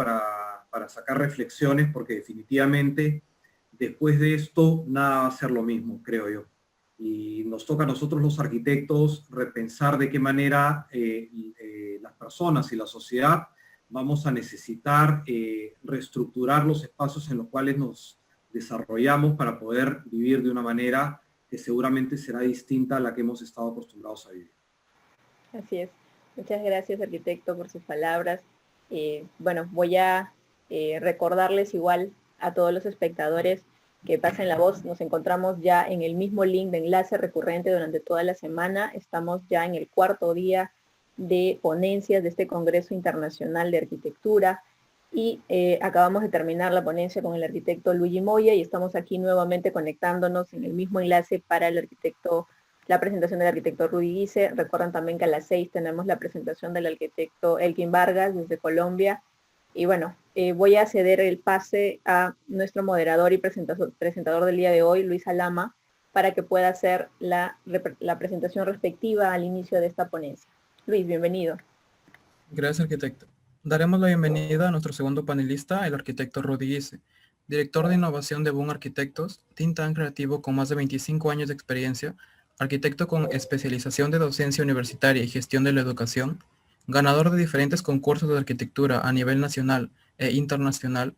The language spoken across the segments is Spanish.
para sacar reflexiones, porque definitivamente después de esto nada va a ser lo mismo, creo yo. Y nos toca a nosotros los arquitectos repensar de qué manera las personas y la sociedad vamos a necesitar reestructurar los espacios en los cuales nos desarrollamos para poder vivir de una manera que seguramente será distinta a la que hemos estado acostumbrados a vivir. Así es. Muchas gracias, arquitecto, por sus palabras. Bueno, voy a recordarles igual a todos los espectadores que pasen la voz. Nos encontramos ya en el mismo link de enlace recurrente durante toda la semana. Estamos ya en el cuarto día de ponencias de este Congreso Internacional de Arquitectura y acabamos de terminar la ponencia con el arquitecto Luigi Moya y estamos aquí nuevamente conectándonos en el mismo enlace para la presentación del arquitecto Rudy Guise. Recuerden también que a las 6 tenemos la presentación del arquitecto Elkin Vargas desde Colombia. Y bueno, voy a ceder el pase a nuestro moderador y presentador del día de hoy, Luis Alama, para que pueda hacer la presentación respectiva al inicio de esta ponencia. Luis, bienvenido. Gracias, arquitecto. Daremos la bienvenida a nuestro segundo panelista, el arquitecto Rudy Guise, director de innovación de Boom Arquitectos, think tank creativo con más de 25 años de experiencia, arquitecto con especialización de docencia universitaria y gestión de la educación, ganador de diferentes concursos de arquitectura a nivel nacional e internacional,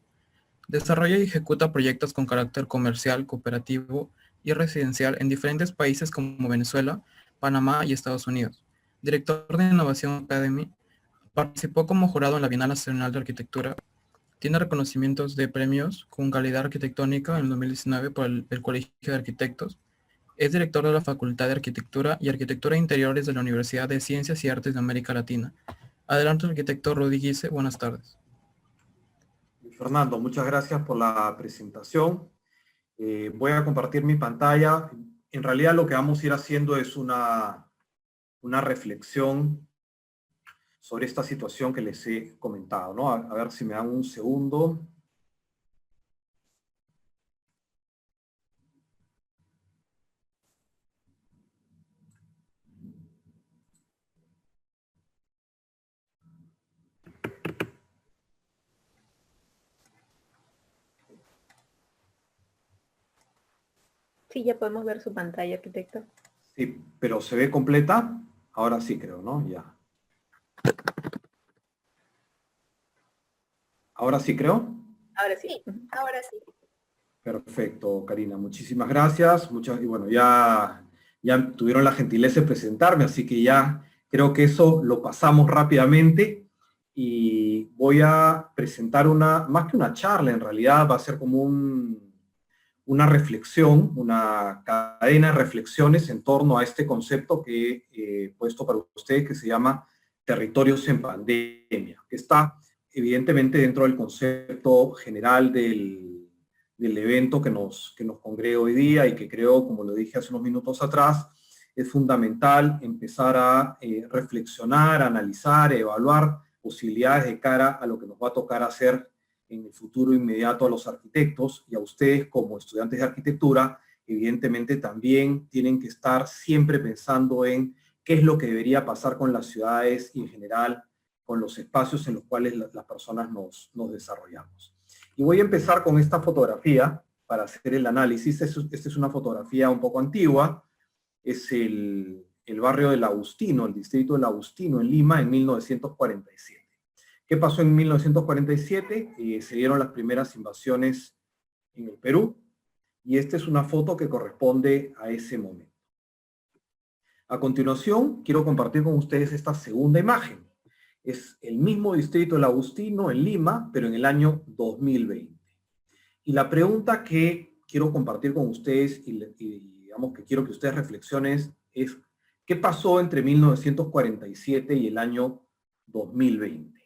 desarrolla y ejecuta proyectos con carácter comercial, cooperativo y residencial en diferentes países como Venezuela, Panamá y Estados Unidos. Director de Innovación Academy, participó como jurado en la Bienal Nacional de Arquitectura, tiene reconocimientos de premios con calidad arquitectónica en el 2019 por el Colegio de Arquitectos, es director de la Facultad de Arquitectura y Arquitectura de Interiores de la Universidad de Ciencias y Artes de América Latina. Adelante, arquitecto Rudy Guise, buenas tardes. Fernando, muchas gracias por la presentación. Voy a compartir mi pantalla. En realidad lo que vamos a ir haciendo es una reflexión sobre esta situación que les he comentado, ¿no? A ver si me dan un segundo. Sí, ya podemos ver su pantalla, arquitecto. Sí, pero ¿se ve completa? Ahora sí creo, ¿no? Ya. ¿Ahora sí creo? Ahora sí. Ahora sí. Perfecto, Karina. Muchísimas gracias. Y bueno, ya tuvieron la gentileza de presentarme, así que ya creo que eso lo pasamos rápidamente. Y voy a presentar más que una charla, en realidad va a ser como una reflexión, una cadena de reflexiones en torno a este concepto que he puesto para ustedes, que se llama territorios en pandemia, que está evidentemente dentro del concepto general del evento que nos congrega hoy día y que creo, como lo dije hace unos minutos atrás, es fundamental empezar a reflexionar, analizar, evaluar posibilidades de cara a lo que nos va a tocar hacer en el futuro inmediato a los arquitectos y a ustedes como estudiantes de arquitectura. Evidentemente también tienen que estar siempre pensando en qué es lo que debería pasar con las ciudades y en general con los espacios en los cuales las personas nos desarrollamos. Y voy a empezar con esta fotografía para hacer el análisis. Esta es una fotografía un poco antigua. Es el barrio del Agustino, el distrito del Agustino en Lima en 1947. ¿Qué pasó en 1947? Se dieron las primeras invasiones en el Perú y esta es una foto que corresponde a ese momento. A continuación, quiero compartir con ustedes esta segunda imagen. Es el mismo distrito del Agustino en Lima, pero en el año 2020. Y la pregunta que quiero compartir con ustedes y digamos que quiero que ustedes reflexionen es ¿qué pasó entre 1947 y el año 2020?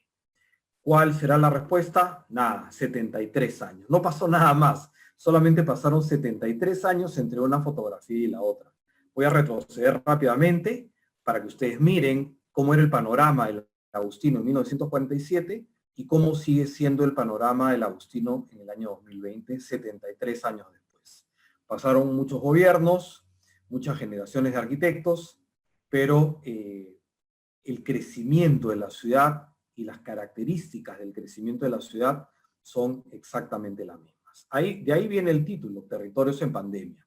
¿Cuál será la respuesta? Nada, 73 años. No pasó nada más. Solamente pasaron 73 años entre una fotografía y la otra. Voy a retroceder rápidamente para que ustedes miren cómo era el panorama del Agustino en 1947 y cómo sigue siendo el panorama del Agustino en el año 2020, 73 años después. Pasaron muchos gobiernos, muchas generaciones de arquitectos, pero el crecimiento de la ciudad y las características del crecimiento de la ciudad son exactamente las mismas. De ahí viene el título, Territorios en Pandemia.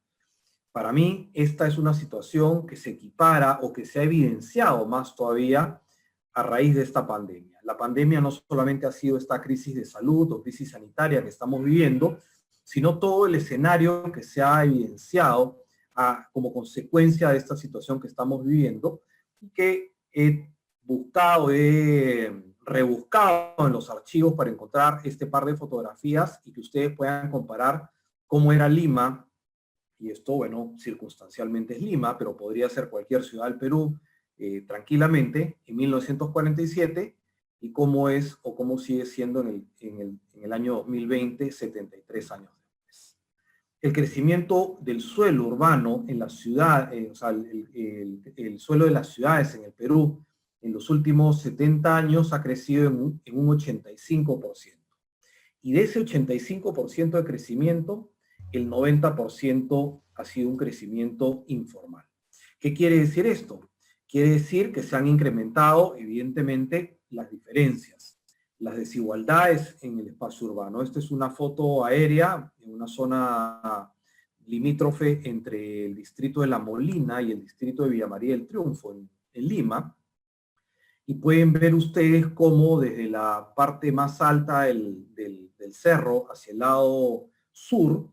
Para mí, esta es una situación que se equipara o que se ha evidenciado más todavía a raíz de esta pandemia. La pandemia no solamente ha sido esta crisis de salud o crisis sanitaria que estamos viviendo, sino todo el escenario que se ha evidenciado como consecuencia de esta situación que estamos viviendo, y que he buscado, he rebuscado en los archivos para encontrar este par de fotografías y que ustedes puedan comparar cómo era Lima, y esto, bueno, circunstancialmente es Lima, pero podría ser cualquier ciudad del Perú tranquilamente, en 1947, y cómo es o cómo sigue siendo en el año 2020, 73 años después. El crecimiento del suelo urbano en la ciudad, o sea, el suelo de las ciudades en el Perú, en los últimos 70 años ha crecido en un 85%. Y de ese 85% de crecimiento, el 90% ha sido un crecimiento informal. ¿Qué quiere decir esto? Quiere decir que se han incrementado, evidentemente, las diferencias, las desigualdades en el espacio urbano. Esta es una foto aérea en una zona limítrofe entre el distrito de La Molina y el distrito de Villa María del Triunfo, en Lima. Y pueden ver ustedes cómo desde la parte más alta del cerro hacia el lado sur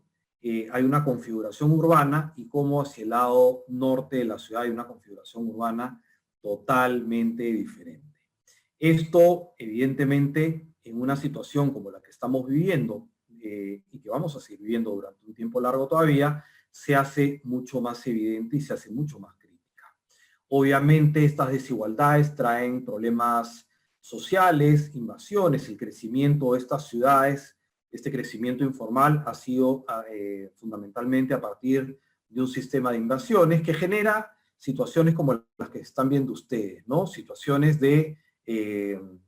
hay una configuración urbana, y cómo hacia el lado norte de la ciudad hay una configuración urbana totalmente diferente. Esto, evidentemente, en una situación como la que estamos viviendo y que vamos a seguir viviendo durante un tiempo largo todavía, se hace mucho más evidente y se hace mucho más crítica. Obviamente estas desigualdades traen problemas sociales, invasiones, el crecimiento de estas ciudades, este crecimiento informal ha sido fundamentalmente a partir de un sistema de invasiones que genera situaciones como las que están viendo ustedes, ¿no? Situaciones de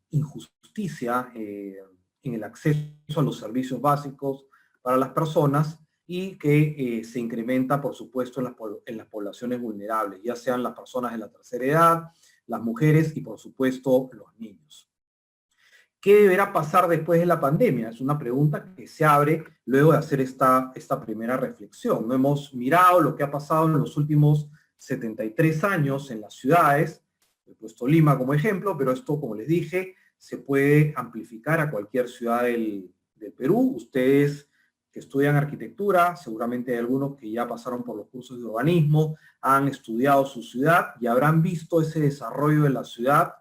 injusticia en el acceso a los servicios básicos para las personas, y que se incrementa, por supuesto, en las poblaciones vulnerables, ya sean las personas de la tercera edad, las mujeres y, por supuesto, los niños. ¿Qué deberá pasar después de la pandemia? Es una pregunta que se abre luego de hacer esta primera reflexión. No hemos mirado lo que ha pasado en los últimos 73 años en las ciudades. He puesto Lima como ejemplo, pero esto, como les dije, se puede amplificar a cualquier ciudad del Perú. Ustedes que estudian arquitectura, seguramente hay algunos que ya pasaron por los cursos de urbanismo, han estudiado su ciudad y habrán visto ese desarrollo de la ciudad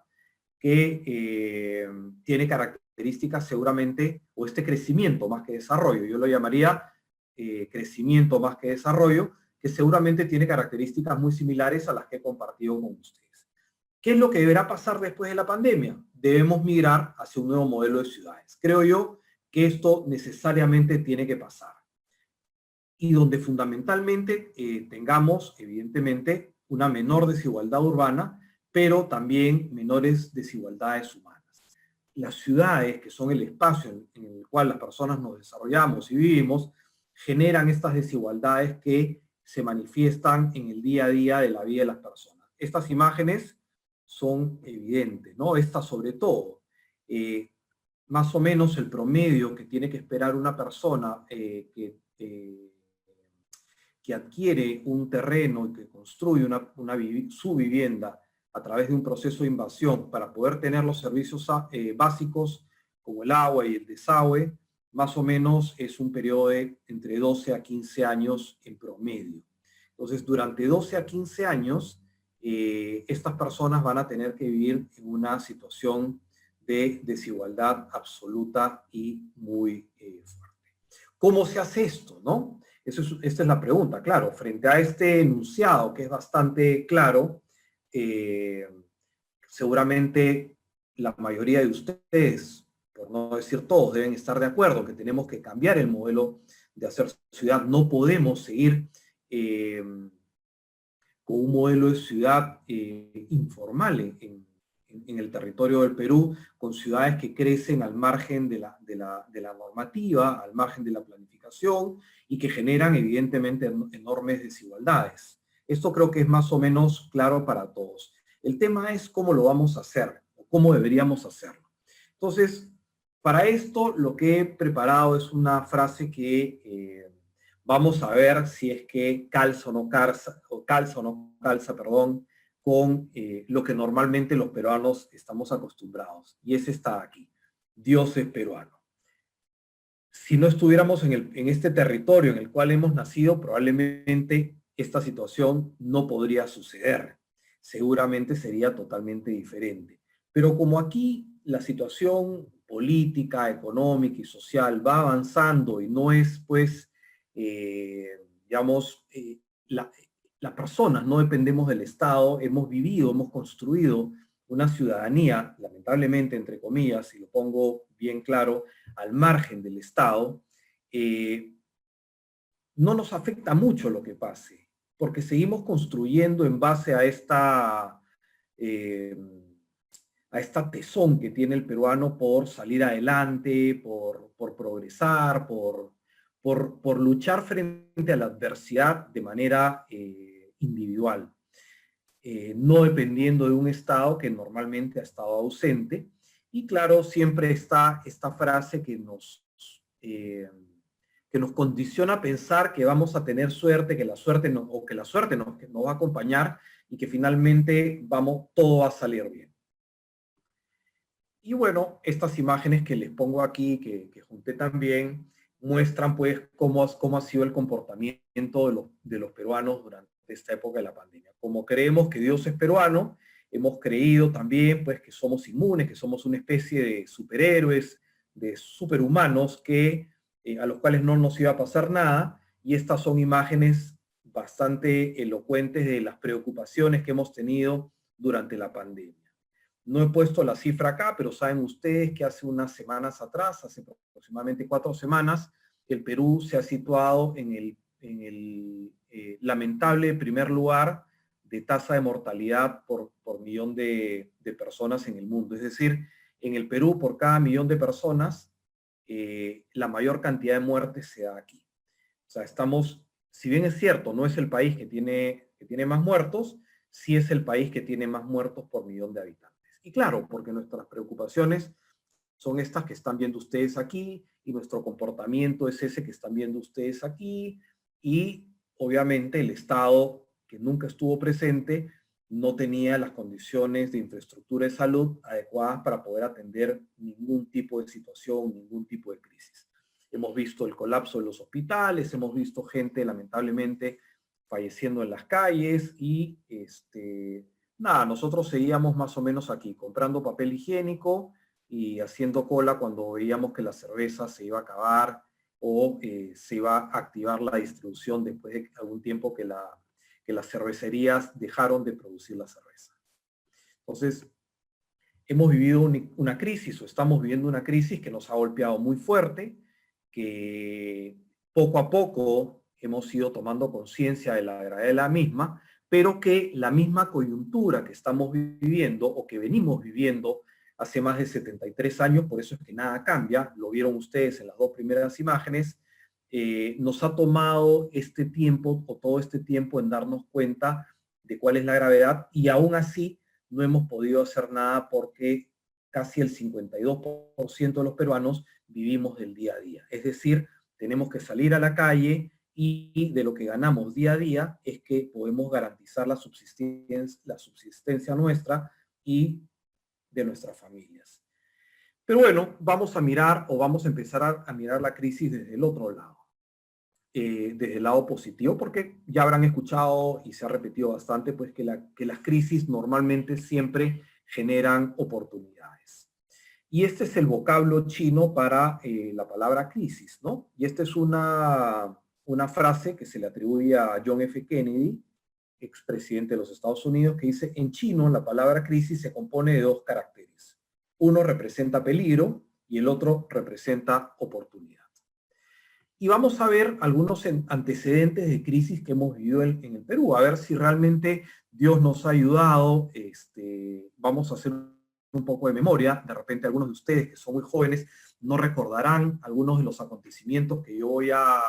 que tiene características seguramente, o este crecimiento más que desarrollo, yo lo llamaría crecimiento más que desarrollo, que seguramente tiene características muy similares a las que he compartido con ustedes. ¿Qué es lo que deberá pasar después de la pandemia? Debemos migrar hacia un nuevo modelo de ciudades. Creo yo que esto necesariamente tiene que pasar. Y donde fundamentalmente tengamos, evidentemente, una menor desigualdad urbana, pero también menores desigualdades humanas. Las ciudades, que son el espacio en el cual las personas nos desarrollamos y vivimos, generan estas desigualdades que se manifiestan en el día a día de la vida de las personas. Estas imágenes son evidentes, ¿no? Esta sobre todo. Más o menos el promedio que tiene que esperar una persona que adquiere un terreno y que construye su vivienda a través de un proceso de invasión para poder tener los servicios básicos como el agua y el desagüe, más o menos es un periodo de entre 12 a 15 años en promedio. Entonces, durante 12 a 15 años, estas personas van a tener que vivir en una situación de desigualdad absoluta y muy fuerte. ¿Cómo se hace esto, no? Esta es la pregunta, claro. Frente a este enunciado, que es bastante claro, seguramente la mayoría de ustedes, por no decir todos, deben estar de acuerdo que tenemos que cambiar el modelo de hacer ciudad. No podemos seguir con un modelo de ciudad informal en el territorio del Perú, con ciudades que crecen al margen de la normativa, al margen de la planificación, y que generan evidentemente enormes desigualdades. Esto creo que es más o menos claro para todos. El tema es cómo lo vamos a hacer, o cómo deberíamos hacerlo. Entonces, para esto lo que he preparado es una frase que vamos a ver si es que calza o no calza, perdón, con lo que normalmente los peruanos estamos acostumbrados. Y es esta aquí: Dios es peruano. Si no estuviéramos en este territorio en el cual hemos nacido, probablemente esta situación no podría suceder. Seguramente sería totalmente diferente. Pero como aquí la situación política, económica y social va avanzando y no es, pues, digamos, las personas no dependemos del Estado, hemos vivido, hemos construido una ciudadanía, lamentablemente, entre comillas, y lo pongo bien claro, al margen del Estado, no nos afecta mucho lo que pase, porque seguimos construyendo en base eh, a esta tesón que tiene el peruano por salir adelante, por progresar, por luchar frente a la adversidad de manera individual. No dependiendo de un Estado que normalmente ha estado ausente. Y claro, siempre está esta frase que nos condiciona a pensar que vamos a tener suerte, que la suerte, que la suerte nos va a acompañar y que finalmente todo va a salir bien. Y bueno, estas imágenes que les pongo aquí, que junté también, muestran pues cómo ha sido el comportamiento de los peruanos durante esta época de la pandemia. Como creemos que Dios es peruano, hemos creído también pues que somos inmunes, que somos una especie de superhéroes, de superhumanos a los cuales no nos iba a pasar nada, y estas son imágenes bastante elocuentes de las preocupaciones que hemos tenido durante la pandemia. No he puesto la cifra acá, pero saben ustedes que hace unas semanas atrás, hace aproximadamente 4 semanas, el Perú se ha situado en el lamentable primer lugar de tasa de mortalidad por millón de personas en el mundo. Es decir, en el Perú, por cada millón de personas, la mayor cantidad de muertes se da aquí. O sea, si bien es cierto, no es el país que tiene más muertos, sí es el país que tiene más muertos por millón de habitantes. Y claro, porque nuestras preocupaciones son estas que están viendo ustedes aquí, y nuestro comportamiento es ese que están viendo ustedes aquí, y obviamente el Estado, que nunca estuvo presente, no tenía las condiciones de infraestructura de salud adecuadas para poder atender ningún tipo de situación, ningún tipo de crisis. Hemos visto el colapso de los hospitales, hemos visto gente lamentablemente falleciendo en las calles y nada, nosotros seguíamos más o menos aquí, comprando papel higiénico y haciendo cola cuando veíamos que la cerveza se iba a acabar o se iba a activar la distribución después de algún tiempo que las cervecerías dejaron de producir la cerveza. Entonces, hemos vivido una crisis o estamos viviendo una crisis que nos ha golpeado muy fuerte, que poco a poco hemos ido tomando conciencia de la gravedad de la misma, pero que la misma coyuntura que estamos viviendo o que venimos viviendo hace más de 73 años, por eso es que nada cambia, lo vieron ustedes en las 2 primeras imágenes, nos ha tomado este tiempo o todo este tiempo en darnos cuenta de cuál es la gravedad, y aún así no hemos podido hacer nada porque casi el 52% de los peruanos vivimos del día a día. Es decir, tenemos que salir a la calle y de lo que ganamos día a día es que podemos garantizar la subsistencia nuestra y de nuestras familias. Pero bueno, vamos a mirar o vamos a empezar a mirar la crisis desde el otro lado. Desde el lado positivo, porque ya habrán escuchado y se ha repetido bastante, pues que las crisis normalmente siempre generan oportunidades. Y este es el vocablo chino para la palabra crisis, ¿no? Y esta es una frase que se le atribuye a John F. Kennedy, expresidente de los Estados Unidos, que dice: en chino la palabra crisis se compone de 2 caracteres. Uno representa peligro y el otro representa oportunidad. Y vamos a ver algunos antecedentes de crisis que hemos vivido en el Perú, a ver si realmente Dios nos ha ayudado. Vamos a hacer un poco de memoria. De repente algunos de ustedes que son muy jóvenes no recordarán algunos de los acontecimientos que yo voy a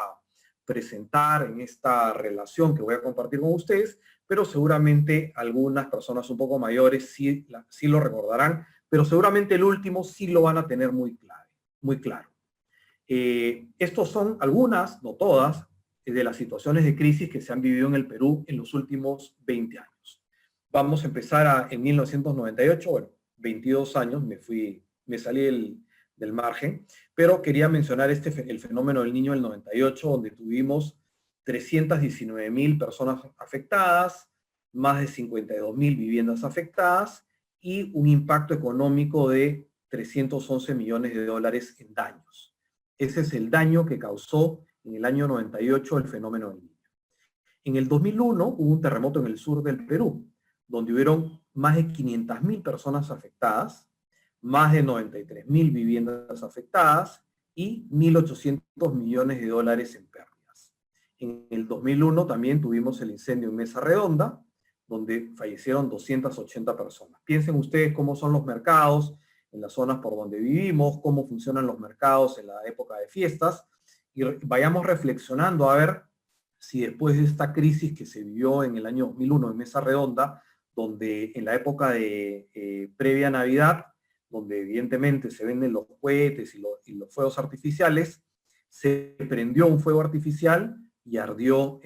presentar en esta relación que voy a compartir con ustedes, pero seguramente algunas personas un poco mayores sí lo recordarán, pero seguramente el último sí lo van a tener muy claro. Estos son algunas, no todas, de las situaciones de crisis que se han vivido en el Perú en los últimos 20 años. Vamos a empezar en 1998, bueno, 22 años, me salí del margen, pero quería mencionar el fenómeno del Niño del 98, donde tuvimos 319.000 personas afectadas, más de 52.000 viviendas afectadas y un impacto económico de 311 millones de dólares en daños. Ese es el daño que causó en el año 98 el fenómeno del Niño. En el 2001 hubo un terremoto en el sur del Perú, donde hubieron más de 500.000 personas afectadas, más de 93.000 viviendas afectadas y 1.800 millones de dólares en pérdidas. En el 2001 también tuvimos el incendio en Mesa Redonda, donde fallecieron 280 personas. Piensen ustedes cómo son los mercados en las zonas por donde vivimos, cómo funcionan los mercados en la época de fiestas, y vayamos reflexionando a ver si después de esta crisis que se vivió en el año 2001 en Mesa Redonda, donde en la época de previa a Navidad, donde evidentemente se venden los cohetes y los fuegos artificiales, se prendió un fuego artificial y ardió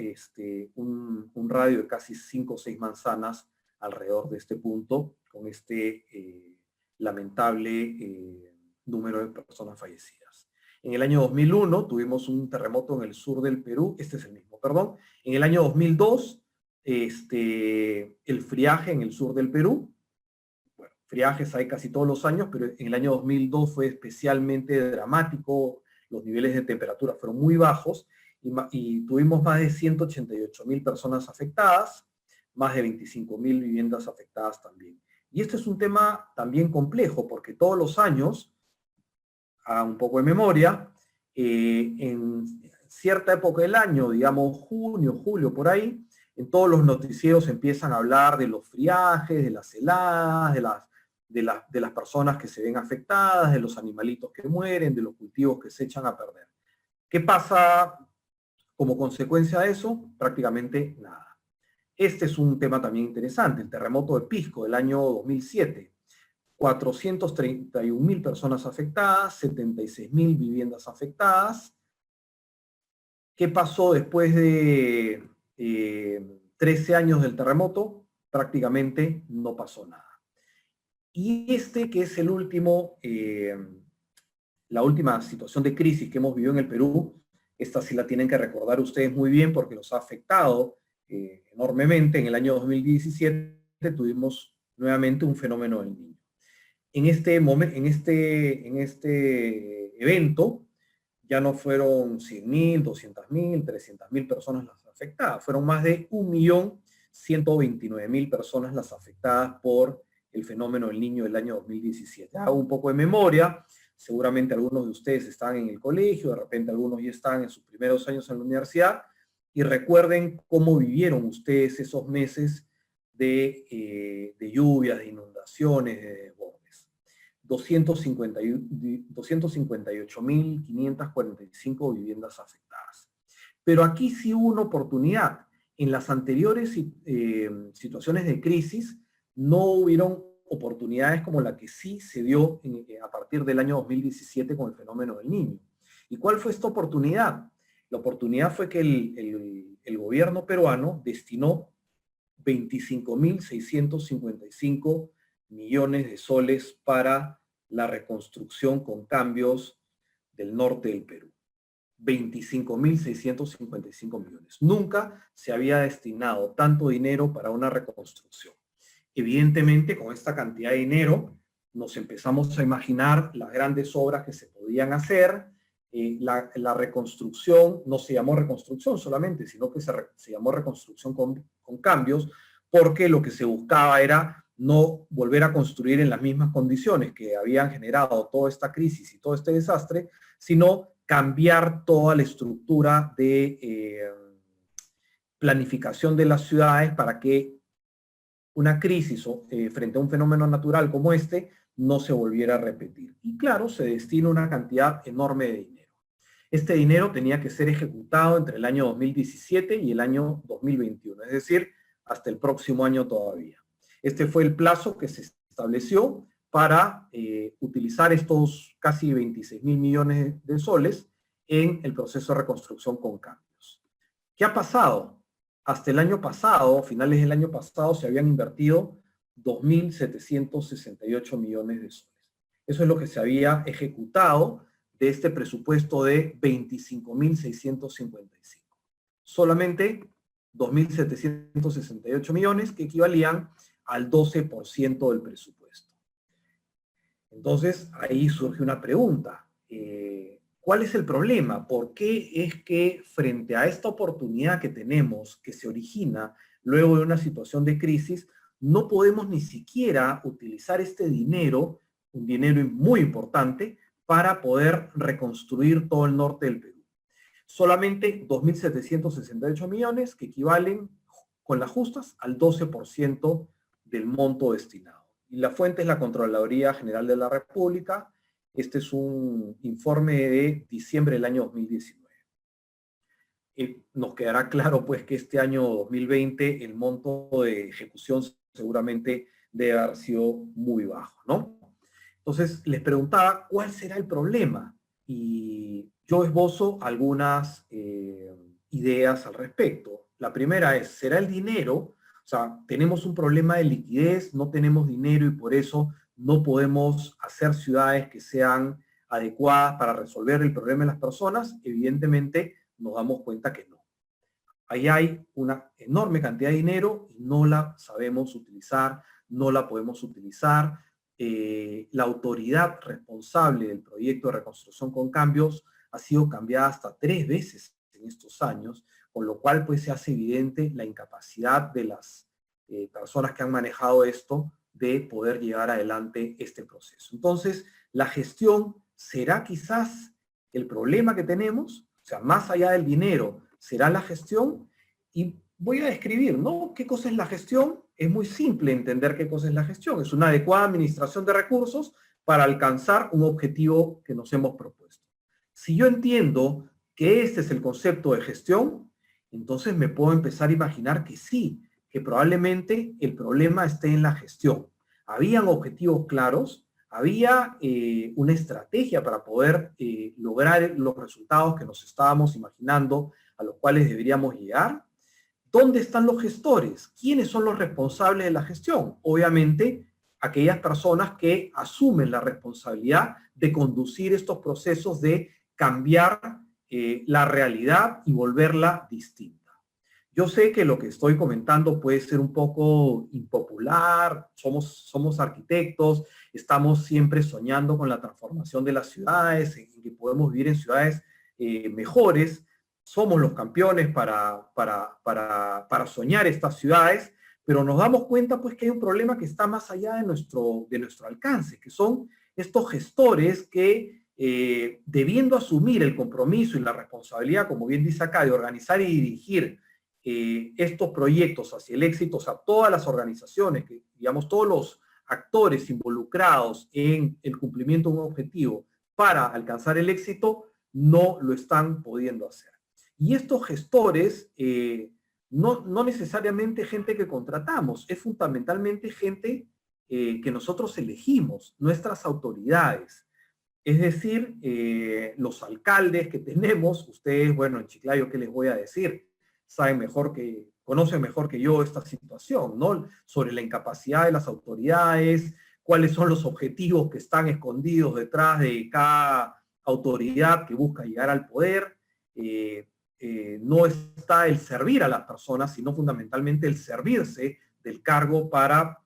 un radio de casi 5 o 6 manzanas alrededor de este punto, con lamentable número de personas fallecidas. En el año 2001 tuvimos un terremoto en el sur del Perú, este es el mismo, perdón. En el año 2002, el friaje en el sur del Perú. Bueno, friajes hay casi todos los años, pero en el año 2002 fue especialmente dramático, los niveles de temperatura fueron muy bajos y tuvimos más de 188.000 personas afectadas, más de 25.000 viviendas afectadas también. Y este es un tema también complejo, porque todos los años, a un poco de memoria, en cierta época del año, digamos junio, julio, por ahí, en todos los noticieros empiezan a hablar de los friajes, de las heladas, de las personas que se ven afectadas, de los animalitos que mueren, de los cultivos que se echan a perder. ¿Qué pasa como consecuencia de eso? Prácticamente nada. Este es un tema también interesante, el terremoto de Pisco del año 2007. 431.000 personas afectadas, 76.000 viviendas afectadas. ¿Qué pasó después de 13 años del terremoto? Prácticamente no pasó nada. Y que es el último, la última situación de crisis que hemos vivido en el Perú, esta sí la tienen que recordar ustedes muy bien porque los ha afectado enormemente. En el año 2017 tuvimos nuevamente un fenómeno del Niño. En este evento ya no fueron 100.000, 200.000, 300.000 personas las afectadas, fueron más de 1.129.000 personas las afectadas por el fenómeno del Niño del año 2017. Hago un poco de memoria, seguramente algunos de ustedes están en el colegio, de repente algunos ya están en sus primeros años en la universidad, y recuerden cómo vivieron ustedes esos meses de lluvias, de inundaciones, de desbordes. 258.545 viviendas afectadas. Pero aquí sí hubo una oportunidad. En las anteriores situaciones de crisis no hubieron oportunidades como la que sí se dio a partir del año 2017 con el fenómeno del Niño. ¿Y cuál fue esta oportunidad? La oportunidad fue que el gobierno peruano destinó 25.655 millones de soles para la reconstrucción con cambios del norte del Perú. 25.655 millones. Nunca se había destinado tanto dinero para una reconstrucción. Evidentemente, con esta cantidad de dinero, nos empezamos a imaginar las grandes obras que se podían hacer. La reconstrucción no se llamó reconstrucción solamente, sino que se llamó reconstrucción con cambios, porque lo que se buscaba era no volver a construir en las mismas condiciones que habían generado toda esta crisis y todo este desastre, sino cambiar toda la estructura de planificación de las ciudades para que una crisis frente a un fenómeno natural como este no se volviera a repetir. Y claro, se destina una cantidad enorme de dinero. Este dinero tenía que ser ejecutado entre el año 2017 y el año 2021, es decir, hasta el próximo año todavía. Este fue el plazo que se estableció para utilizar estos casi 26.000 millones de soles en el proceso de reconstrucción con cambios. ¿Qué ha pasado? Hasta el año pasado, finales del año pasado, se habían invertido 2.768 millones de soles. Eso es lo que se había ejecutado de este presupuesto de 25.655. Solamente 2.768 millones, que equivalían al 12% del presupuesto. Entonces, ahí surge una pregunta. ¿Cuál es el problema? ¿Por qué es que frente a esta oportunidad que tenemos, que se origina luego de una situación de crisis, no podemos ni siquiera utilizar este dinero, un dinero muy importante, para poder reconstruir todo el norte del Perú? Solamente 2.768 millones, que equivalen con las justas al 12% del monto destinado. Y la fuente es la Contraloría General de la República. Este es un informe de diciembre del año 2019. Nos quedará claro pues que este año 2020 el monto de ejecución seguramente debe haber sido muy bajo, ¿no? Entonces les preguntaba cuál será el problema y yo esbozo algunas ideas al respecto. La primera es, ¿será el dinero? O sea, tenemos un problema de liquidez, no tenemos dinero y por eso no podemos hacer ciudades que sean adecuadas para resolver el problema de las personas. Evidentemente nos damos cuenta que no. Ahí hay una enorme cantidad de dinero y no la sabemos utilizar, no la podemos utilizar. La autoridad responsable del proyecto de reconstrucción con cambios ha sido cambiada hasta 3 veces en estos años, con lo cual pues se hace evidente la incapacidad de las personas que han manejado esto de poder llevar adelante este proceso. Entonces, la gestión será quizás el problema que tenemos, o sea, más allá del dinero, será la gestión, y voy a describir, ¿no? ¿Qué cosa es la gestión? Es muy simple entender qué cosa es la gestión. Es una adecuada administración de recursos para alcanzar un objetivo que nos hemos propuesto. Si yo entiendo que este es el concepto de gestión, entonces me puedo empezar a imaginar que sí, que probablemente el problema esté en la gestión. Habían objetivos claros, había una estrategia para poder lograr los resultados que nos estábamos imaginando, a los cuales deberíamos llegar. ¿Dónde están los gestores? ¿Quiénes son los responsables de la gestión? Obviamente, aquellas personas que asumen la responsabilidad de conducir estos procesos de cambiar la realidad y volverla distinta. Yo sé que lo que estoy comentando puede ser un poco impopular, somos arquitectos, estamos siempre soñando con la transformación de las ciudades, en que podemos vivir en ciudades mejores, somos los campeones para soñar estas ciudades, pero nos damos cuenta pues que hay un problema que está más allá de nuestro alcance, que son estos gestores que debiendo asumir el compromiso y la responsabilidad, como bien dice acá, de organizar y dirigir estos proyectos hacia el éxito, o sea, todas las organizaciones, que, digamos, todos los actores involucrados en el cumplimiento de un objetivo para alcanzar el éxito, no lo están pudiendo hacer. Y estos gestores, no necesariamente gente que contratamos, es fundamentalmente gente que nosotros elegimos, nuestras autoridades. Es decir, los alcaldes que tenemos, ustedes, bueno, en Chiclayo, ¿qué les voy a decir? Conocen mejor que yo esta situación, ¿no? Sobre la incapacidad de las autoridades, cuáles son los objetivos que están escondidos detrás de cada autoridad que busca llegar al poder. No está el servir a las personas, sino fundamentalmente el servirse del cargo para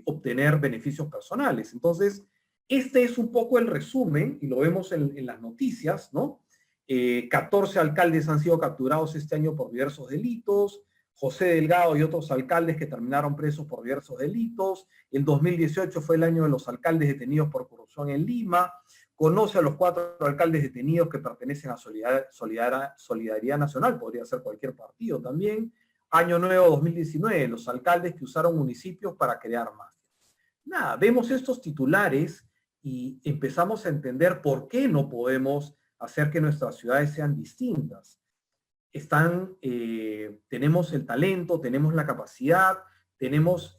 obtener beneficios personales. Entonces, este es un poco el resumen, y lo vemos en las noticias, ¿no? 14 alcaldes han sido capturados este año por diversos delitos, José Delgado y otros alcaldes que terminaron presos por diversos delitos. El 2018 fue el año de los alcaldes detenidos por corrupción en Lima. Conoce a los 4 alcaldes detenidos que pertenecen a Solidaridad Nacional, podría ser cualquier partido también. Año nuevo 2019, los alcaldes que usaron municipios para crear mafias. Nada, vemos estos titulares y empezamos a entender por qué no podemos hacer que nuestras ciudades sean distintas. Tenemos el talento, tenemos la capacidad, tenemos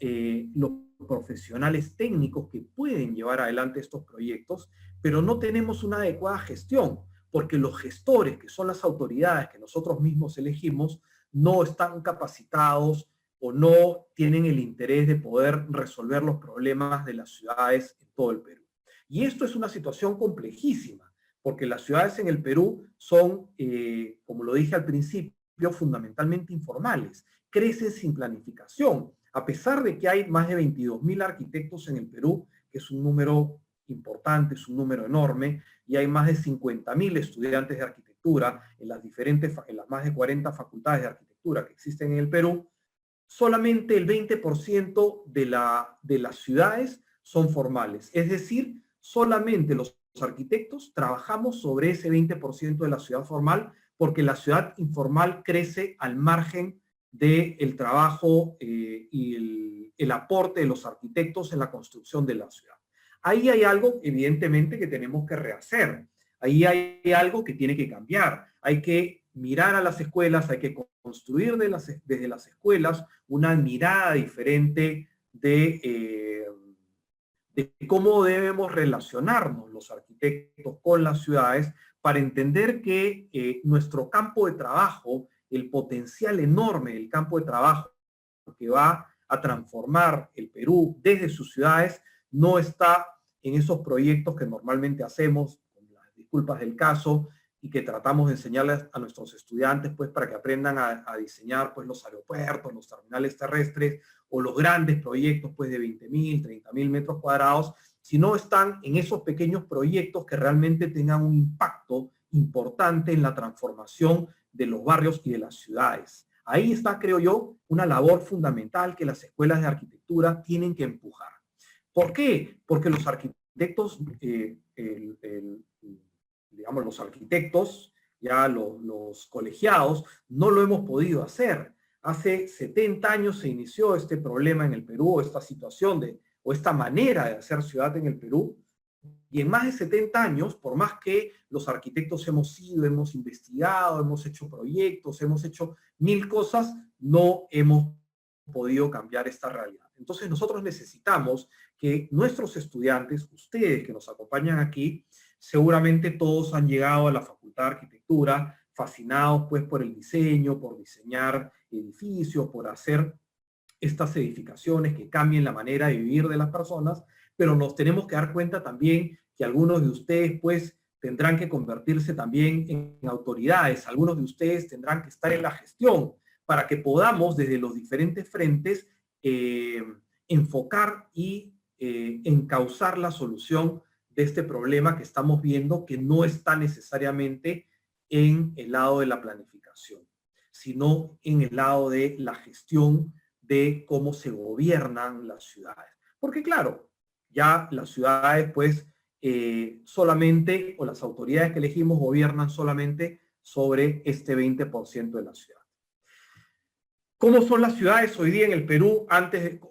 los profesionales técnicos que pueden llevar adelante estos proyectos, pero no tenemos una adecuada gestión, porque los gestores, que son las autoridades que nosotros mismos elegimos, no están capacitados o no tienen el interés de poder resolver los problemas de las ciudades en todo el Perú. Y esto es una situación complejísima, porque las ciudades en el Perú son, como lo dije al principio, fundamentalmente informales, crecen sin planificación, a pesar de que hay más de 22.000 arquitectos en el Perú, que es un número importante, es un número enorme, y hay más de 50.000 estudiantes de arquitectura en las más de 40 facultades de arquitectura que existen en el Perú. Solamente el 20% de las ciudades son formales, es decir, solamente los arquitectos trabajamos sobre ese 20% de la ciudad formal, porque la ciudad informal crece al margen del trabajo y el aporte de los arquitectos en la construcción de la ciudad. Ahí hay algo, evidentemente, que tenemos que rehacer. Ahí hay algo que tiene que cambiar. Hay que mirar a las escuelas, hay que construir desde las escuelas una mirada diferente de cómo debemos relacionarnos los arquitectos con las ciudades para entender que nuestro campo de trabajo, el potencial enorme del campo de trabajo que va a transformar el Perú desde sus ciudades, no está en esos proyectos que normalmente hacemos, con las disculpas del caso, y que tratamos de enseñarles a nuestros estudiantes pues, para que aprendan a diseñar pues, los aeropuertos, los terminales terrestres, o los grandes proyectos pues, de 20.000, 30.000 metros cuadrados, sino están en esos pequeños proyectos que realmente tengan un impacto importante en la transformación de los barrios y de las ciudades. Ahí está, creo yo, una labor fundamental que las escuelas de arquitectura tienen que empujar. ¿Por qué? Porque los arquitectos, digamos, los arquitectos, ya los colegiados, no lo hemos podido hacer. Hace 70 años se inició este problema en el Perú, esta situación o esta manera de hacer ciudad en el Perú, y en más de 70 años, por más que los arquitectos hemos ido, hemos investigado, hemos hecho proyectos, hemos hecho 1000 cosas, no hemos podido cambiar esta realidad. Entonces nosotros necesitamos que nuestros estudiantes, ustedes que nos acompañan aquí, seguramente todos han llegado a la Facultad de Arquitectura fascinados pues por el diseño, por diseñar edificios, por hacer estas edificaciones que cambien la manera de vivir de las personas, pero nos tenemos que dar cuenta también que algunos de ustedes pues tendrán que convertirse también en autoridades, algunos de ustedes tendrán que estar en la gestión para que podamos desde los diferentes frentes enfocar y encauzar la solución de este problema que estamos viendo, que no está necesariamente en el lado de la planificación, sino en el lado de la gestión de cómo se gobiernan las ciudades. Porque claro, ya las ciudades pues solamente, o las autoridades que elegimos gobiernan solamente sobre este 20% de la ciudad. ¿Cómo son las ciudades hoy día en el Perú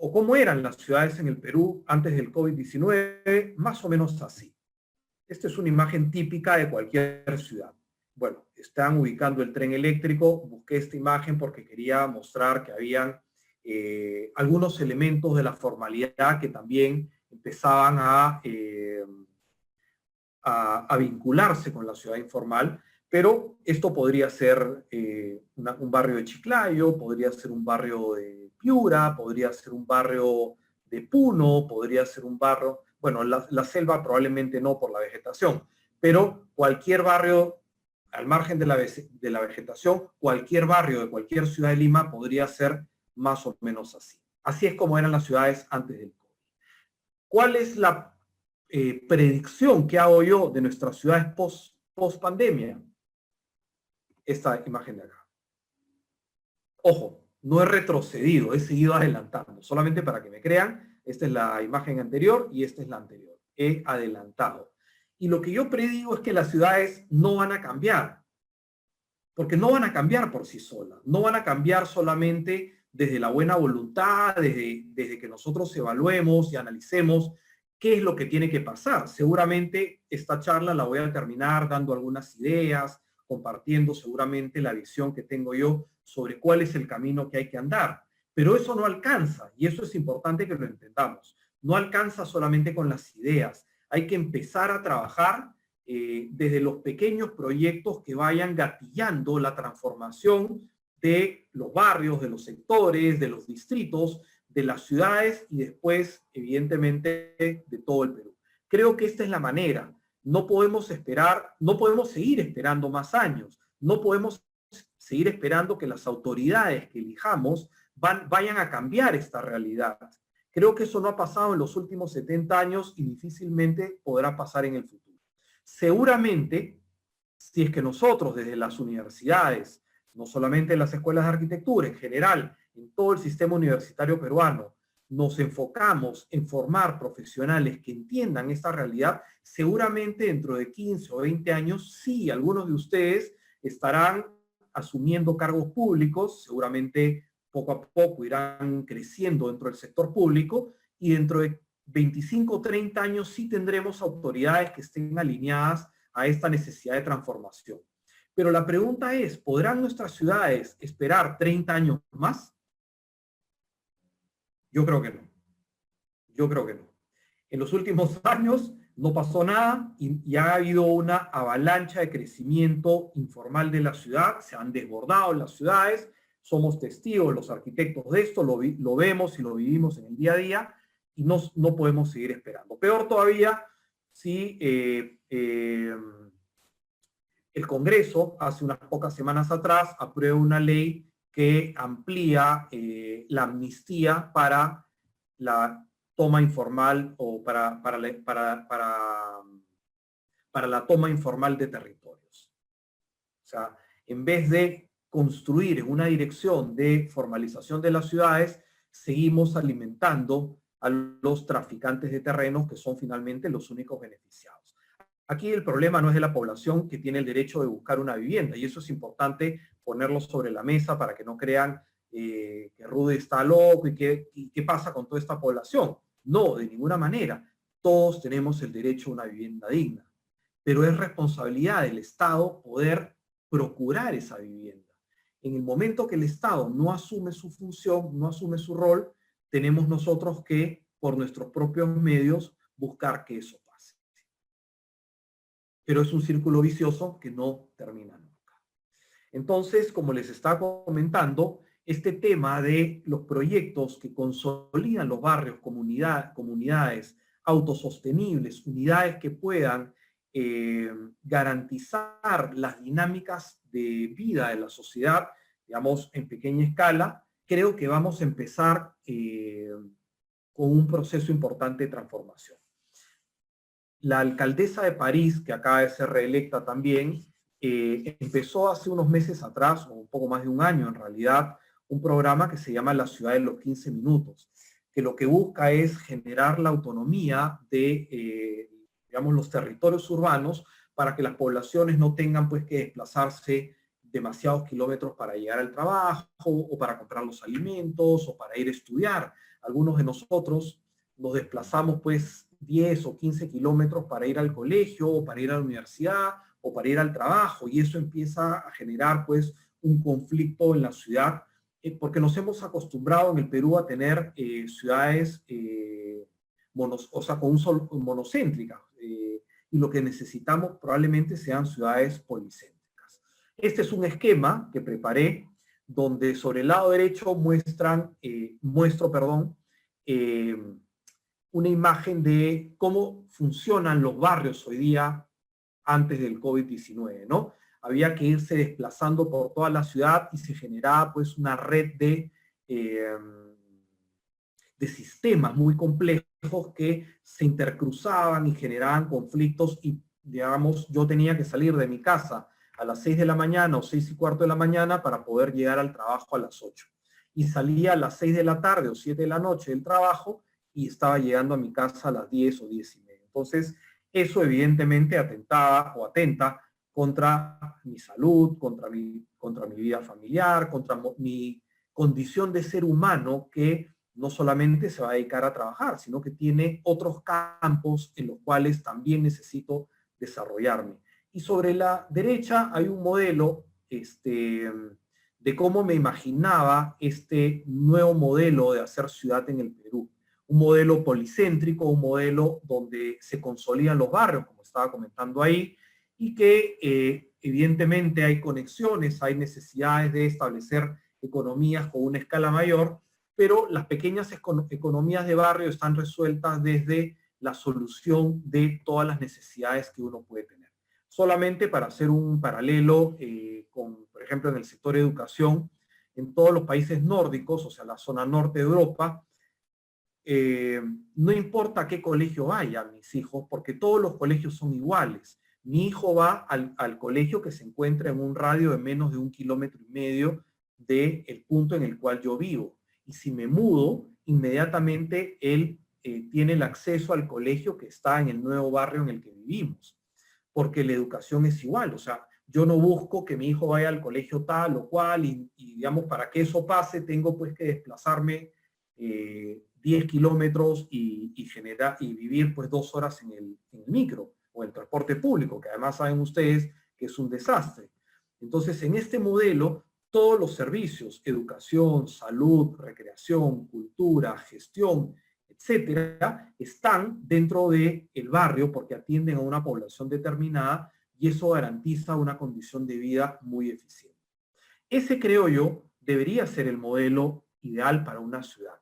o cómo eran las ciudades en el Perú antes del COVID-19? Más o menos así. Esta es una imagen típica de cualquier ciudad. Bueno, están ubicando el tren eléctrico. Busqué esta imagen porque quería mostrar que habían algunos elementos de la formalidad que también empezaban a vincularse con la ciudad informal, pero esto podría ser un barrio de Chiclayo, podría ser un barrio de Piura, podría ser un barrio de Puno, podría ser un barrio, bueno, la selva probablemente no por la vegetación, pero cualquier barrio al margen de la vegetación, cualquier barrio de cualquier ciudad de Lima podría ser más o menos así. Así es como eran las ciudades antes del COVID. ¿Cuál es la predicción que hago yo de nuestras ciudades post pandemia? Esta imagen de acá. Ojo, no he retrocedido, he seguido adelantando. Solamente para que me crean, esta es la imagen anterior y esta es la anterior. He adelantado. Y lo que yo predigo es que las ciudades no van a cambiar. Porque no van a cambiar por sí solas. No van a cambiar solamente desde la buena voluntad, desde que nosotros evaluemos y analicemos qué es lo que tiene que pasar. Seguramente esta charla la voy a terminar dando algunas ideas, compartiendo seguramente la visión que tengo yo sobre cuál es el camino que hay que andar. Pero eso no alcanza, y eso es importante que lo entendamos. No alcanza solamente con las ideas. Hay que empezar a trabajar desde los pequeños proyectos que vayan gatillando la transformación de los barrios, de los sectores, de los distritos, de las ciudades y después, evidentemente, de todo el Perú. Creo que esta es la manera. No podemos esperar, no podemos seguir esperando más años. No podemos seguir esperando que las autoridades que elijamos vayan a cambiar esta realidad. Creo que eso no ha pasado en los últimos 70 años y difícilmente podrá pasar en el futuro. Seguramente, si es que nosotros desde las universidades, no solamente en las escuelas de arquitectura, en general, en todo el sistema universitario peruano, nos enfocamos en formar profesionales que entiendan esta realidad, seguramente dentro de 15 o 20 años, sí, algunos de ustedes estarán asumiendo cargos públicos, seguramente poco a poco irán creciendo dentro del sector público, y dentro de 25 o 30 años sí tendremos autoridades que estén alineadas a esta necesidad de transformación. Pero la pregunta es, ¿podrán nuestras ciudades esperar 30 años más? Yo creo que no. Yo creo que no. En los últimos años no pasó nada y ha habido una avalancha de crecimiento informal de la ciudad, se han desbordado las ciudades, somos testigos los arquitectos de esto, lo vemos y lo vivimos en el día a día y no podemos seguir esperando. Peor todavía si el Congreso hace unas pocas semanas atrás aprueba una ley que amplía la amnistía para la toma informal o para la toma informal de territorios. O sea, en vez de construir en una dirección de formalización de las ciudades, seguimos alimentando a los traficantes de terrenos que son finalmente los únicos beneficiados. Aquí el problema no es de la población que tiene el derecho de buscar una vivienda, y eso es importante ponerlo sobre la mesa para que no crean que Rudy está loco y qué pasa con toda esta población. No, de ninguna manera. Todos tenemos el derecho a una vivienda digna, pero es responsabilidad del Estado poder procurar esa vivienda. En el momento que el Estado no asume su función, no asume su rol, tenemos nosotros que, por nuestros propios medios, buscar que eso pase. Pero es un círculo vicioso que no termina nunca. Entonces, como les estaba comentando, este tema de los proyectos que consolidan los barrios, comunidades autosostenibles, unidades que puedan garantizar las dinámicas de vida de la sociedad, digamos, en pequeña escala, creo que vamos a empezar con un proceso importante de transformación. La alcaldesa de París, que acaba de ser reelecta también, empezó hace unos meses atrás, o un poco más de un año en realidad, un programa que se llama La Ciudad de los 15 Minutos, que lo que busca es generar la autonomía de, digamos, los territorios urbanos para que las poblaciones no tengan pues que desplazarse demasiados kilómetros para llegar al trabajo o para comprar los alimentos o para ir a estudiar. Algunos de nosotros nos desplazamos pues 10 o 15 kilómetros para ir al colegio o para ir a la universidad o para ir al trabajo, y eso empieza a generar pues un conflicto en la ciudad porque nos hemos acostumbrado en el Perú a tener ciudades monocéntricas, y lo que necesitamos probablemente sean ciudades policéntricas. Este es un esquema que preparé donde sobre el lado derecho muestro una imagen de cómo funcionan los barrios hoy día antes del COVID-19, ¿no? Había que irse desplazando por toda la ciudad y se generaba pues una red de sistemas muy complejos que se intercruzaban y generaban conflictos y, digamos, yo tenía que salir de mi casa a las 6 de la mañana o 6:15 de la mañana para poder llegar al trabajo a las 8. Y salía a las 6 de la tarde o 7 de la noche del trabajo y estaba llegando a mi casa a las 10 o 10:30. Entonces, eso evidentemente atenta contra mi salud, contra mi vida familiar, contra mi condición de ser humano que no solamente se va a dedicar a trabajar, sino que tiene otros campos en los cuales también necesito desarrollarme. Y sobre la derecha hay un modelo de cómo me imaginaba este nuevo modelo de hacer ciudad en el Perú. Un modelo policéntrico, un modelo donde se consolidan los barrios, como estaba comentando ahí, y que evidentemente hay conexiones, hay necesidades de establecer economías con una escala mayor, pero las pequeñas economías de barrio están resueltas desde la solución de todas las necesidades que uno puede tener. Solamente para hacer un paralelo con, por ejemplo, en el sector de educación, en todos los países nórdicos, o sea, la zona norte de Europa, no importa a qué colegio vayan mis hijos, porque todos los colegios son iguales. Mi hijo va al colegio que se encuentra en un radio de menos de 1,5 kilómetros del punto en el cual yo vivo. Y si me mudo, inmediatamente él tiene el acceso al colegio que está en el nuevo barrio en el que vivimos, porque la educación es igual. O sea, yo no busco que mi hijo vaya al colegio tal o cual y digamos, para que eso pase, tengo pues que desplazarme 10 kilómetros y vivir pues 2 horas en el micro o en el transporte público, que además saben ustedes que es un desastre. Entonces, en este modelo, todos los servicios, educación, salud, recreación, cultura, gestión, etcétera, están dentro del barrio porque atienden a una población determinada y eso garantiza una condición de vida muy eficiente. Ese, creo yo, debería ser el modelo ideal para una ciudad.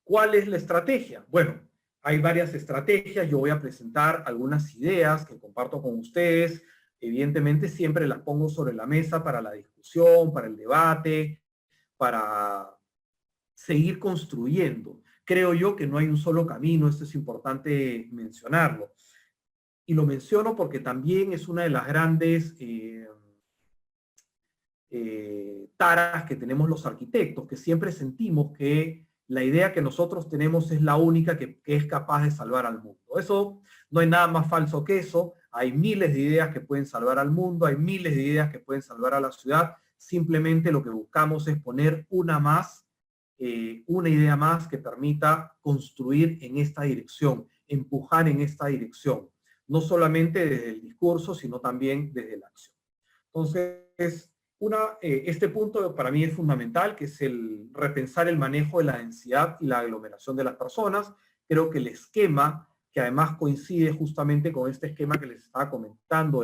¿Cuál es la estrategia? Bueno, hay varias estrategias. Yo voy a presentar algunas ideas que comparto con ustedes. Evidentemente siempre las pongo sobre la mesa para la discusión, para el debate, para seguir construyendo. Creo yo que no hay un solo camino, esto es importante mencionarlo. Y lo menciono porque también es una de las grandes taras que tenemos los arquitectos, que siempre sentimos que la idea que nosotros tenemos es la única que es capaz de salvar al mundo. Eso no hay nada más falso que eso. Hay miles de ideas que pueden salvar al mundo, hay miles de ideas que pueden salvar a la ciudad. Simplemente lo que buscamos es poner una idea más que permita construir en esta dirección, empujar en esta dirección. No solamente desde el discurso, sino también desde la acción. Entonces, este punto para mí es fundamental, que es el repensar el manejo de la densidad y la aglomeración de las personas. Creo que el esquema, que además coincide justamente con este esquema que les estaba comentando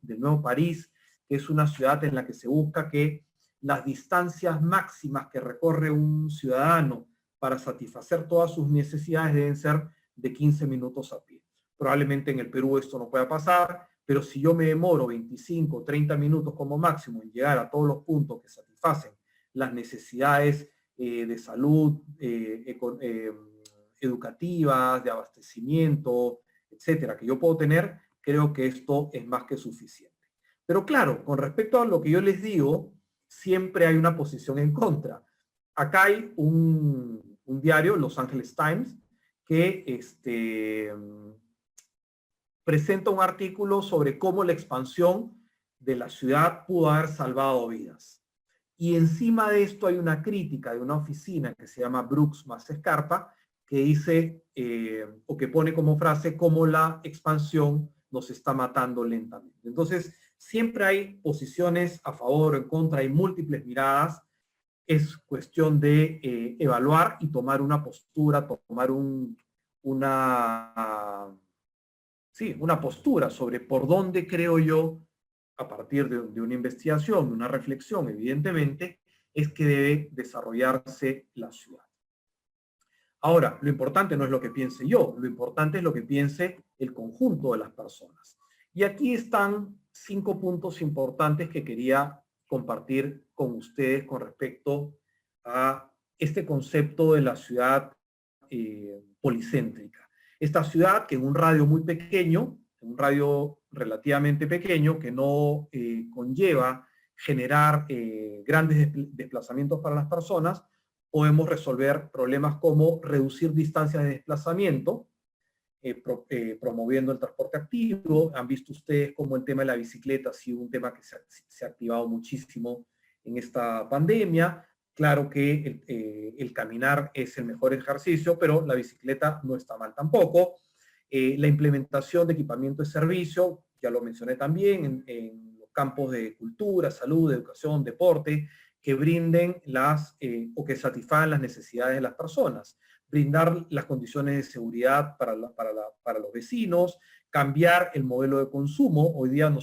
del Nuevo París, que es una ciudad en la que se busca que las distancias máximas que recorre un ciudadano para satisfacer todas sus necesidades deben ser de 15 minutos a pie. Probablemente en el Perú esto no pueda pasar, pero si yo me demoro 25 o 30 minutos como máximo en llegar a todos los puntos que satisfacen las necesidades de salud, educativas, de abastecimiento, etcétera, que yo puedo tener, creo que esto es más que suficiente. Pero claro, con respecto a lo que yo les digo, siempre hay una posición en contra. Acá hay un diario, Los Angeles Times, que presenta un artículo sobre cómo la expansión de la ciudad pudo haber salvado vidas. Y encima de esto hay una crítica de una oficina que se llama Brooks más Scarpa, que dice, o que pone como frase, cómo la expansión nos está matando lentamente. Entonces, siempre hay posiciones a favor o en contra, hay múltiples miradas. Es cuestión de evaluar y tomar una postura, tomar una postura sobre por dónde creo yo, a partir de una investigación, de una reflexión, evidentemente, es que debe desarrollarse la ciudad. Ahora, lo importante no es lo que piense yo, lo importante es lo que piense el conjunto de las personas. Y aquí están 5 puntos importantes que quería compartir con ustedes con respecto a este concepto de la ciudad policéntrica. Esta ciudad que en un radio muy pequeño, en un radio relativamente pequeño, que no conlleva generar grandes desplazamientos para las personas, podemos resolver problemas como reducir distancias de desplazamiento, promoviendo el transporte activo. Han visto ustedes cómo el tema de la bicicleta ha sido un tema que se ha activado muchísimo en esta pandemia. Claro que el caminar es el mejor ejercicio, pero la bicicleta no está mal tampoco. La implementación de equipamiento de servicio, ya lo mencioné también, en los campos de cultura, salud, educación, deporte, que brinden o que satisfagan las necesidades de las personas, brindar las condiciones de seguridad para los vecinos, cambiar el modelo de consumo. Hoy día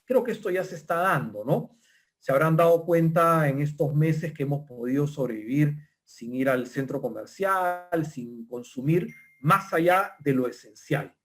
creo que esto ya se está dando, ¿no? Se habrán dado cuenta en estos meses que hemos podido sobrevivir sin ir al centro comercial, sin consumir más allá de lo esencial.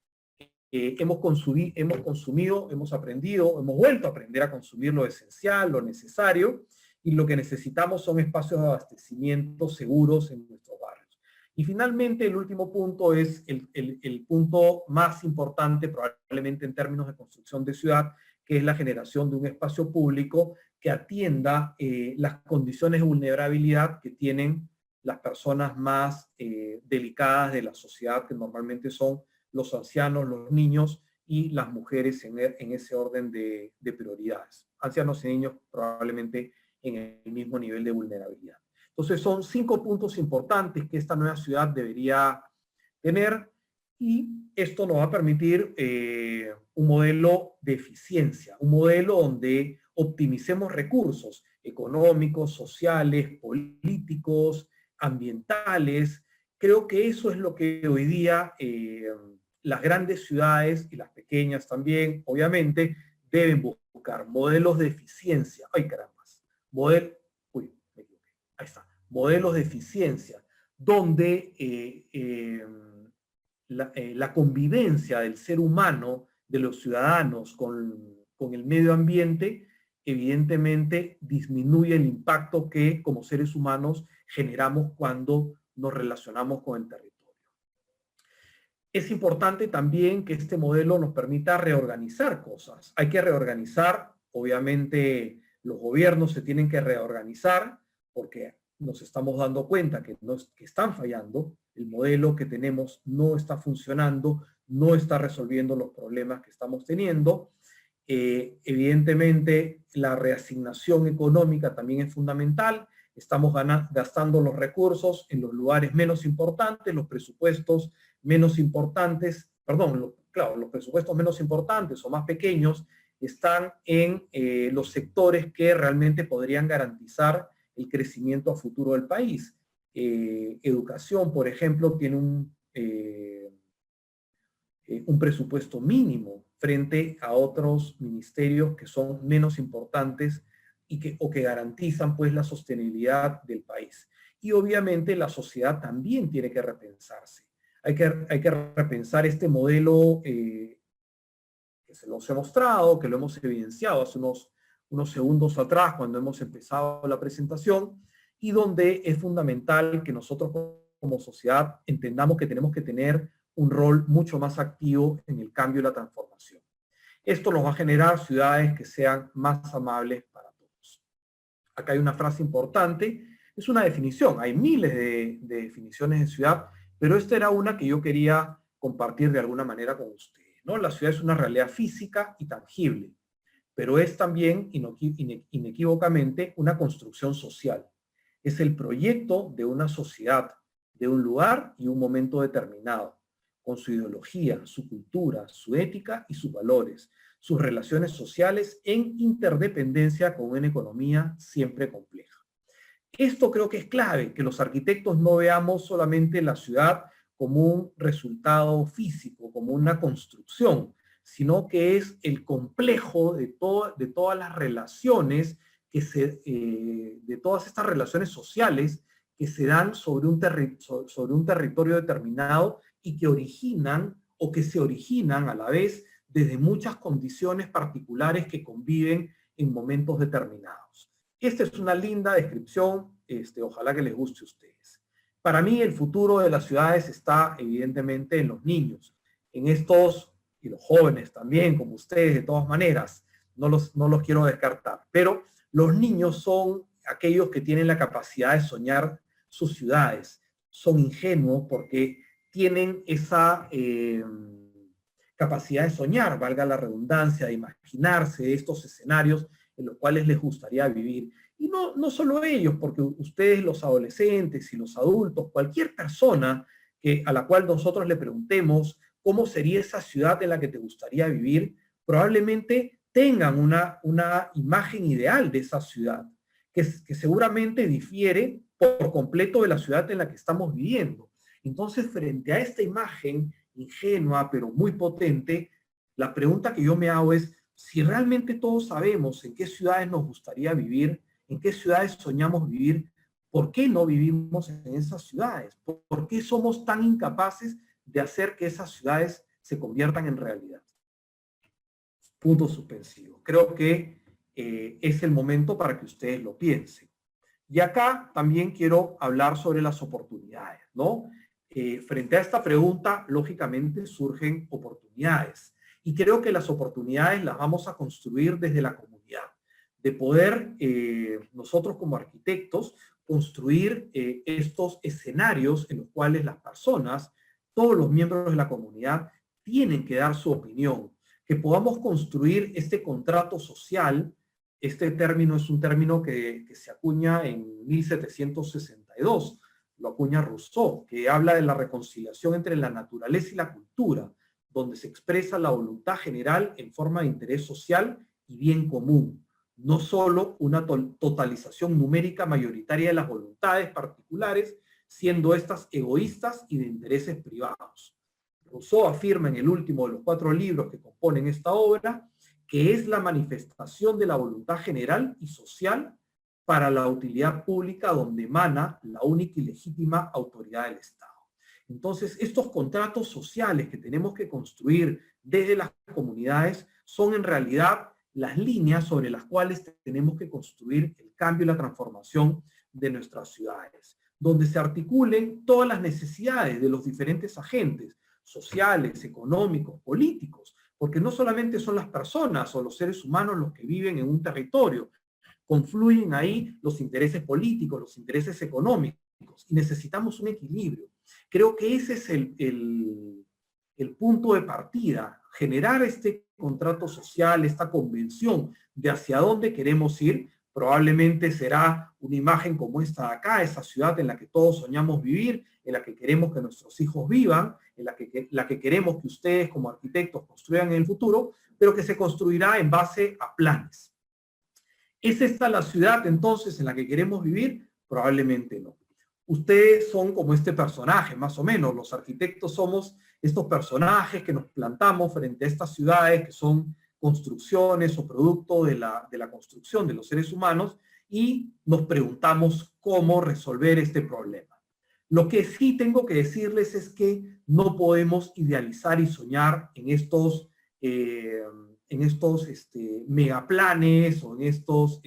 Hemos consumido, hemos aprendido, hemos vuelto a aprender a consumir lo esencial, lo necesario, y lo que necesitamos son espacios de abastecimiento seguros en nuestros barrios. Y finalmente, el último punto es el punto más importante, probablemente en términos de construcción de ciudad, que es la generación de un espacio público que atienda las condiciones de vulnerabilidad que tienen las personas más delicadas de la sociedad, que normalmente son los ancianos, los niños y las mujeres en ese orden de prioridades. Ancianos y niños probablemente en el mismo nivel de vulnerabilidad. Entonces son 5 puntos importantes que esta nueva ciudad debería tener, y esto nos va a permitir un modelo de eficiencia, un modelo donde optimicemos recursos económicos, sociales, políticos, ambientales. Creo que eso es lo que hoy día las grandes ciudades y las pequeñas también, obviamente, deben buscar modelos de eficiencia. ¡Ay, caramba! Me equivoqué. Ahí está. Modelos de eficiencia, donde la convivencia del ser humano, de los ciudadanos con el medio ambiente, evidentemente disminuye el impacto que como seres humanos generamos cuando nos relacionamos con el territorio. Es importante también que este modelo nos permita reorganizar cosas. Hay que reorganizar, obviamente los gobiernos se tienen que reorganizar porque nos estamos dando cuenta que están fallando, el modelo que tenemos no está funcionando, no está resolviendo los problemas que estamos teniendo. Evidentemente, la reasignación económica también es fundamental. Estamos gastando los recursos en los lugares menos importantes, los presupuestos menos importantes, los presupuestos menos importantes o más pequeños están en los sectores que realmente podrían garantizar el crecimiento a futuro del país. Educación, por ejemplo, tiene un presupuesto mínimo frente a otros ministerios que son menos importantes o que garantizan pues la sostenibilidad del país. Y obviamente la sociedad también tiene que repensarse. Hay que repensar este modelo que se los he mostrado, que lo hemos evidenciado hace unos segundos atrás cuando hemos empezado la presentación, y donde es fundamental que nosotros como sociedad entendamos que tenemos que tener un rol mucho más activo en el cambio y la transformación. Esto nos va a generar ciudades que sean más amables para todos. Acá hay una frase importante, es una definición, hay miles de definiciones de ciudad, pero esta era una que yo quería compartir de alguna manera con ustedes, ¿no? La ciudad es una realidad física y tangible, pero es también inequívocamente una construcción social. Es el proyecto de una sociedad, de un lugar y un momento determinado, con su ideología, su cultura, su ética y sus valores, sus relaciones sociales en interdependencia con una economía siempre compleja. Esto creo que es clave, que los arquitectos no veamos solamente la ciudad como un resultado físico, como una construcción, sino que es el complejo de todas las relaciones, de todas estas relaciones sociales que se dan sobre un territorio determinado y que originan o que se originan a la vez desde muchas condiciones particulares que conviven en momentos determinados. Esta es una linda descripción, ojalá que les guste a ustedes. Para mí el futuro de las ciudades está evidentemente en los niños, en estos, y los jóvenes también, como ustedes de todas maneras, no los quiero descartar, pero los niños son aquellos que tienen la capacidad de soñar sus ciudades, son ingenuos porque tienen esa capacidad de soñar, valga la redundancia, de imaginarse estos escenarios en los cuales les gustaría vivir. Y no solo ellos, porque ustedes, los adolescentes y los adultos, cualquier persona a la cual nosotros le preguntemos cómo sería esa ciudad en la que te gustaría vivir, probablemente tengan una imagen ideal de esa ciudad, que seguramente difiere por completo de la ciudad en la que estamos viviendo. Entonces, frente a esta imagen ingenua, pero muy potente, la pregunta que yo me hago es, si realmente todos sabemos en qué ciudades nos gustaría vivir, en qué ciudades soñamos vivir, ¿por qué no vivimos en esas ciudades? ¿Por qué somos tan incapaces de hacer que esas ciudades se conviertan en realidad? Punto suspensivo. Creo que es el momento para que ustedes lo piensen. Y acá también quiero hablar sobre las oportunidades, ¿no? Frente a esta pregunta, lógicamente surgen oportunidades. Y creo que las oportunidades las vamos a construir desde la comunidad. De poder nosotros como arquitectos construir estos escenarios en los cuales las personas, todos los miembros de la comunidad, tienen que dar su opinión. Que podamos construir este contrato social. Este término es un término que se acuña en 1762, lo acuña Rousseau, que habla de la reconciliación entre la naturaleza y la cultura, donde se expresa la voluntad general en forma de interés social y bien común, no solo una totalización numérica mayoritaria de las voluntades particulares, siendo estas egoístas y de intereses privados. Rousseau afirma en el último de los 4 libros que componen esta obra que es la manifestación de la voluntad general y social para la utilidad pública donde emana la única y legítima autoridad del Estado. Entonces, estos contratos sociales que tenemos que construir desde las comunidades son en realidad las líneas sobre las cuales tenemos que construir el cambio y la transformación de nuestras ciudades, donde se articulen todas las necesidades de los diferentes agentes sociales, económicos, políticos, porque no solamente son las personas o los seres humanos los que viven en un territorio, confluyen ahí los intereses políticos, los intereses económicos, y necesitamos un equilibrio. Creo que ese es el punto de partida, generar este contrato social, esta convención de hacia dónde queremos ir. Probablemente será una imagen como esta de acá, esa ciudad en la que todos soñamos vivir, en la que queremos que nuestros hijos vivan, en la que queremos que ustedes como arquitectos construyan en el futuro, pero que se construirá en base a planes. ¿Es esta la ciudad entonces en la que queremos vivir? Probablemente no. Ustedes son como este personaje, más o menos. Los arquitectos somos estos personajes que nos plantamos frente a estas ciudades que son construcciones o producto de la construcción de los seres humanos y nos preguntamos cómo resolver este problema. Lo que sí tengo que decirles es que no podemos idealizar y soñar en estos megaplanes o en estos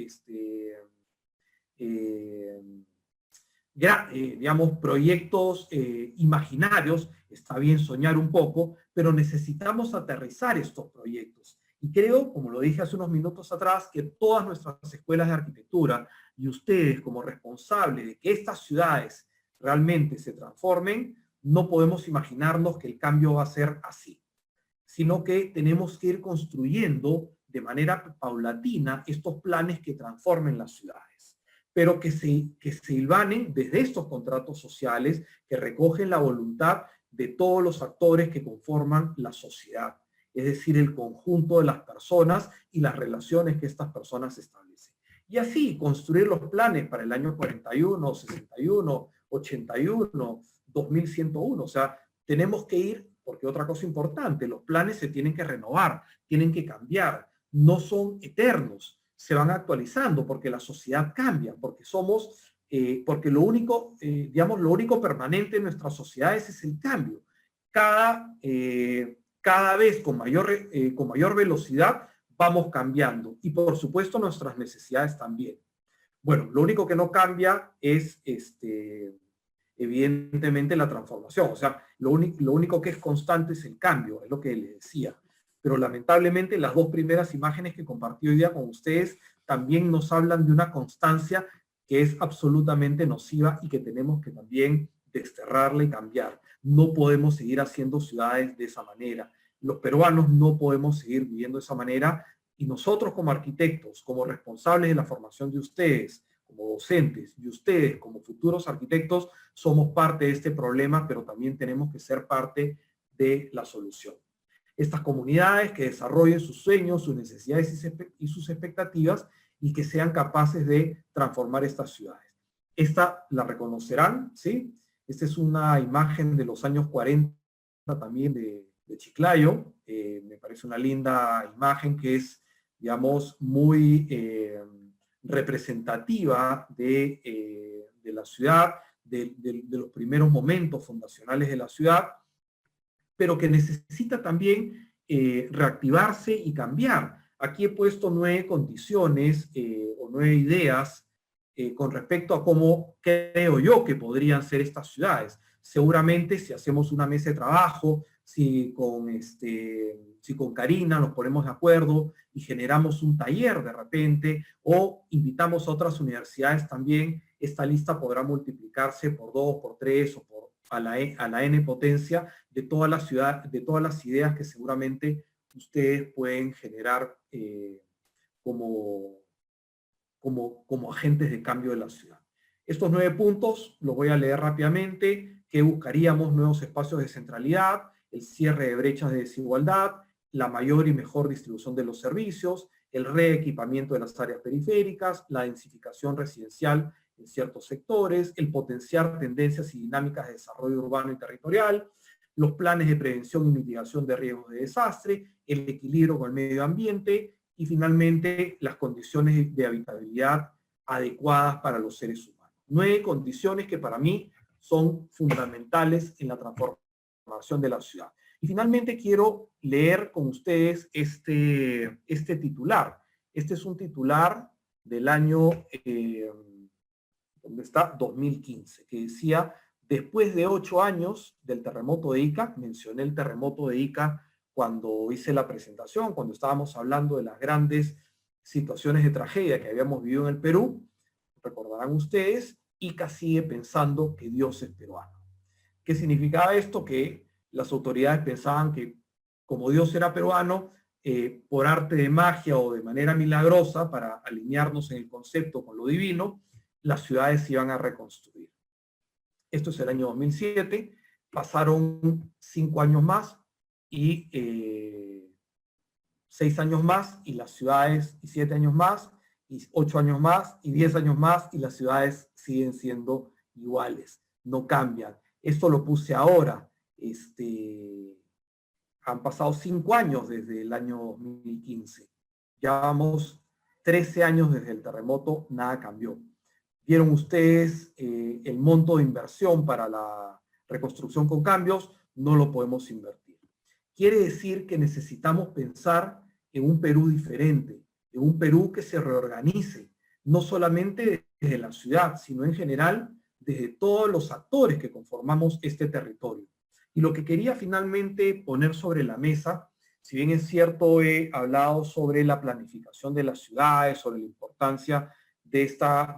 digamos, proyectos imaginarios. Está bien soñar un poco, pero necesitamos aterrizar estos proyectos. Y creo, como lo dije hace unos minutos atrás, que todas nuestras escuelas de arquitectura y ustedes como responsables de que estas ciudades realmente se transformen, no podemos imaginarnos que el cambio va a ser así, sino que tenemos que ir construyendo de manera paulatina estos planes que transformen las ciudades, pero que se hilvanen desde estos contratos sociales que recogen la voluntad de todos los actores que conforman la sociedad, es decir, el conjunto de las personas y las relaciones que estas personas establecen. Y así construir los planes para el año 41, 61, 81, 2101. O sea, tenemos que ir, porque otra cosa importante, los planes se tienen que renovar, tienen que cambiar, no son eternos, se van actualizando porque la sociedad cambia, porque porque lo único, lo único permanente en nuestras sociedades es el cambio. Cada vez con mayor velocidad vamos cambiando y por supuesto nuestras necesidades también. Bueno, lo único que no cambia es evidentemente la transformación. O sea, lo único que es constante es el cambio, es lo que les decía. Pero lamentablemente las 2 primeras imágenes que compartí hoy día con ustedes también nos hablan de una constancia que es absolutamente nociva y que tenemos que también desterrarla y cambiar. No podemos seguir haciendo ciudades de esa manera. Los peruanos no podemos seguir viviendo de esa manera y nosotros como arquitectos, como responsables de la formación de ustedes, como docentes, y ustedes como futuros arquitectos, somos parte de este problema, pero también tenemos que ser parte de la solución. estas comunidades, que desarrollen sus sueños, sus necesidades y sus expectativas, y que sean capaces de transformar estas ciudades. Esta la reconocerán, ¿sí? Esta es una imagen de los años 40 también de Chiclayo. Me parece una linda imagen que es, digamos, muy representativa de la ciudad, de los primeros momentos fundacionales de la ciudad, pero que necesita también reactivarse y cambiar. Aquí he puesto 9 condiciones o 9 ideas con respecto a cómo creo yo que podrían ser estas ciudades. Seguramente si hacemos una mesa de trabajo, si con Karina nos ponemos de acuerdo y generamos un taller de repente, o invitamos a otras universidades también, esta lista podrá multiplicarse por 2, por 3 o a la n potencia de todas las ciudades, de todas las ideas que seguramente ustedes pueden generar como agentes de cambio de la ciudad. Estos 9 puntos los voy a leer rápidamente. Que buscaríamos nuevos espacios de centralidad, el cierre de brechas de desigualdad, la mayor y mejor distribución de los servicios, el reequipamiento de las áreas periféricas, la densificación residencial en ciertos sectores, el potenciar tendencias y dinámicas de desarrollo urbano y territorial, los planes de prevención y mitigación de riesgos de desastre, el equilibrio con el medio ambiente y finalmente las condiciones de habitabilidad adecuadas para los seres humanos. 9 condiciones que para mí son fundamentales en la transformación de la ciudad. Y finalmente quiero leer con ustedes este titular. Este es un titular del año, ¿dónde está? 2015, que decía: después de 8 años del terremoto de Ica, mencioné el terremoto de Ica cuando hice la presentación, cuando estábamos hablando de las grandes situaciones de tragedia que habíamos vivido en el Perú, recordarán ustedes, Ica sigue pensando que Dios es peruano. ¿Qué significaba esto? Que las autoridades pensaban que como Dios era peruano, por arte de magia o de manera milagrosa, para alinearnos en el concepto con lo divino, las ciudades se iban a reconstruir. Esto es el año 2007, pasaron 5 años más y 6 años más y las ciudades, y 7 años más, y 8 años más, y 10 años más, y las ciudades siguen siendo iguales, no cambian. Esto lo puse ahora, han pasado 5 años desde el año 2015. Ya vamos 13 años desde el terremoto, nada cambió. Vieron ustedes el monto de inversión para la reconstrucción con cambios, no lo podemos invertir. Quiere decir que necesitamos pensar en un Perú diferente, en un Perú que se reorganice, no solamente desde la ciudad, sino en general desde todos los actores que conformamos este territorio. Y lo que quería finalmente poner sobre la mesa, si bien es cierto, he hablado sobre la planificación de las ciudades, sobre la importancia de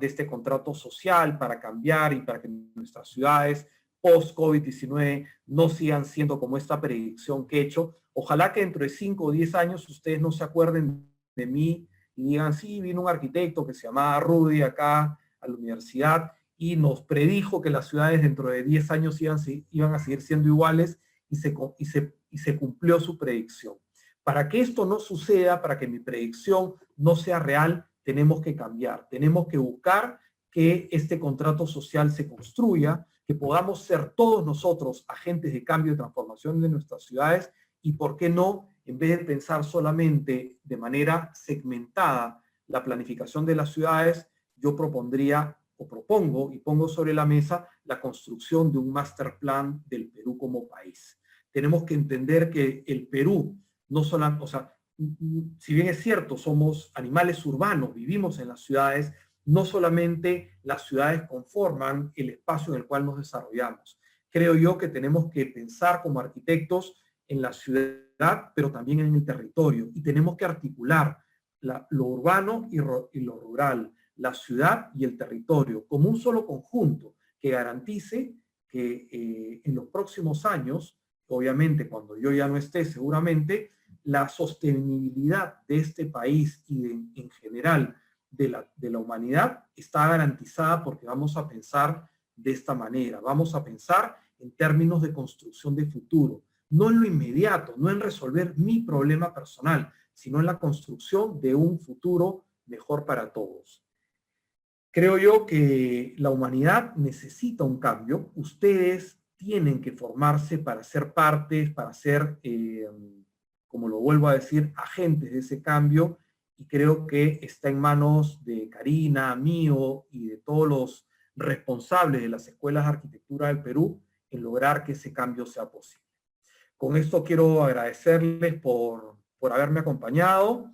este contrato social para cambiar y para que nuestras ciudades post-COVID-19 no sigan siendo como esta predicción que he hecho. Ojalá que dentro de 5 o 10 años ustedes no se acuerden de mí y digan: sí, vino un arquitecto que se llamaba Rudy acá a la universidad y nos predijo que las ciudades dentro de 10 años iban a seguir siendo iguales, y se cumplió su predicción. Para que esto no suceda, para que mi predicción no sea real, tenemos que cambiar, tenemos que buscar que este contrato social se construya, que podamos ser todos nosotros agentes de cambio y transformación de nuestras ciudades, y por qué no, en vez de pensar solamente de manera segmentada la planificación de las ciudades, yo propondría o propongo y pongo sobre la mesa la construcción de un master plan del Perú como país. Tenemos que entender que el Perú no solamente, o sea, si bien es cierto, somos animales urbanos, vivimos en las ciudades, no solamente las ciudades conforman el espacio en el cual nos desarrollamos. Creo yo que tenemos que pensar como arquitectos en la ciudad, pero también en el territorio, y tenemos que articular lo urbano y lo rural, la ciudad y el territorio, como un solo conjunto que garantice que en los próximos años, obviamente cuando yo ya no esté seguramente, la sostenibilidad de este país y en general de la humanidad está garantizada, porque vamos a pensar de esta manera, vamos a pensar en términos de construcción de futuro, no en lo inmediato, no en resolver mi problema personal, sino en la construcción de un futuro mejor para todos. Creo yo que la humanidad necesita un cambio. Ustedes tienen que formarse para ser partes, para ser, como lo vuelvo a decir, agentes de ese cambio, y creo que está en manos de Karina, mío y de todos los responsables de las escuelas de arquitectura del Perú en lograr que ese cambio sea posible. Con esto quiero agradecerles por haberme acompañado.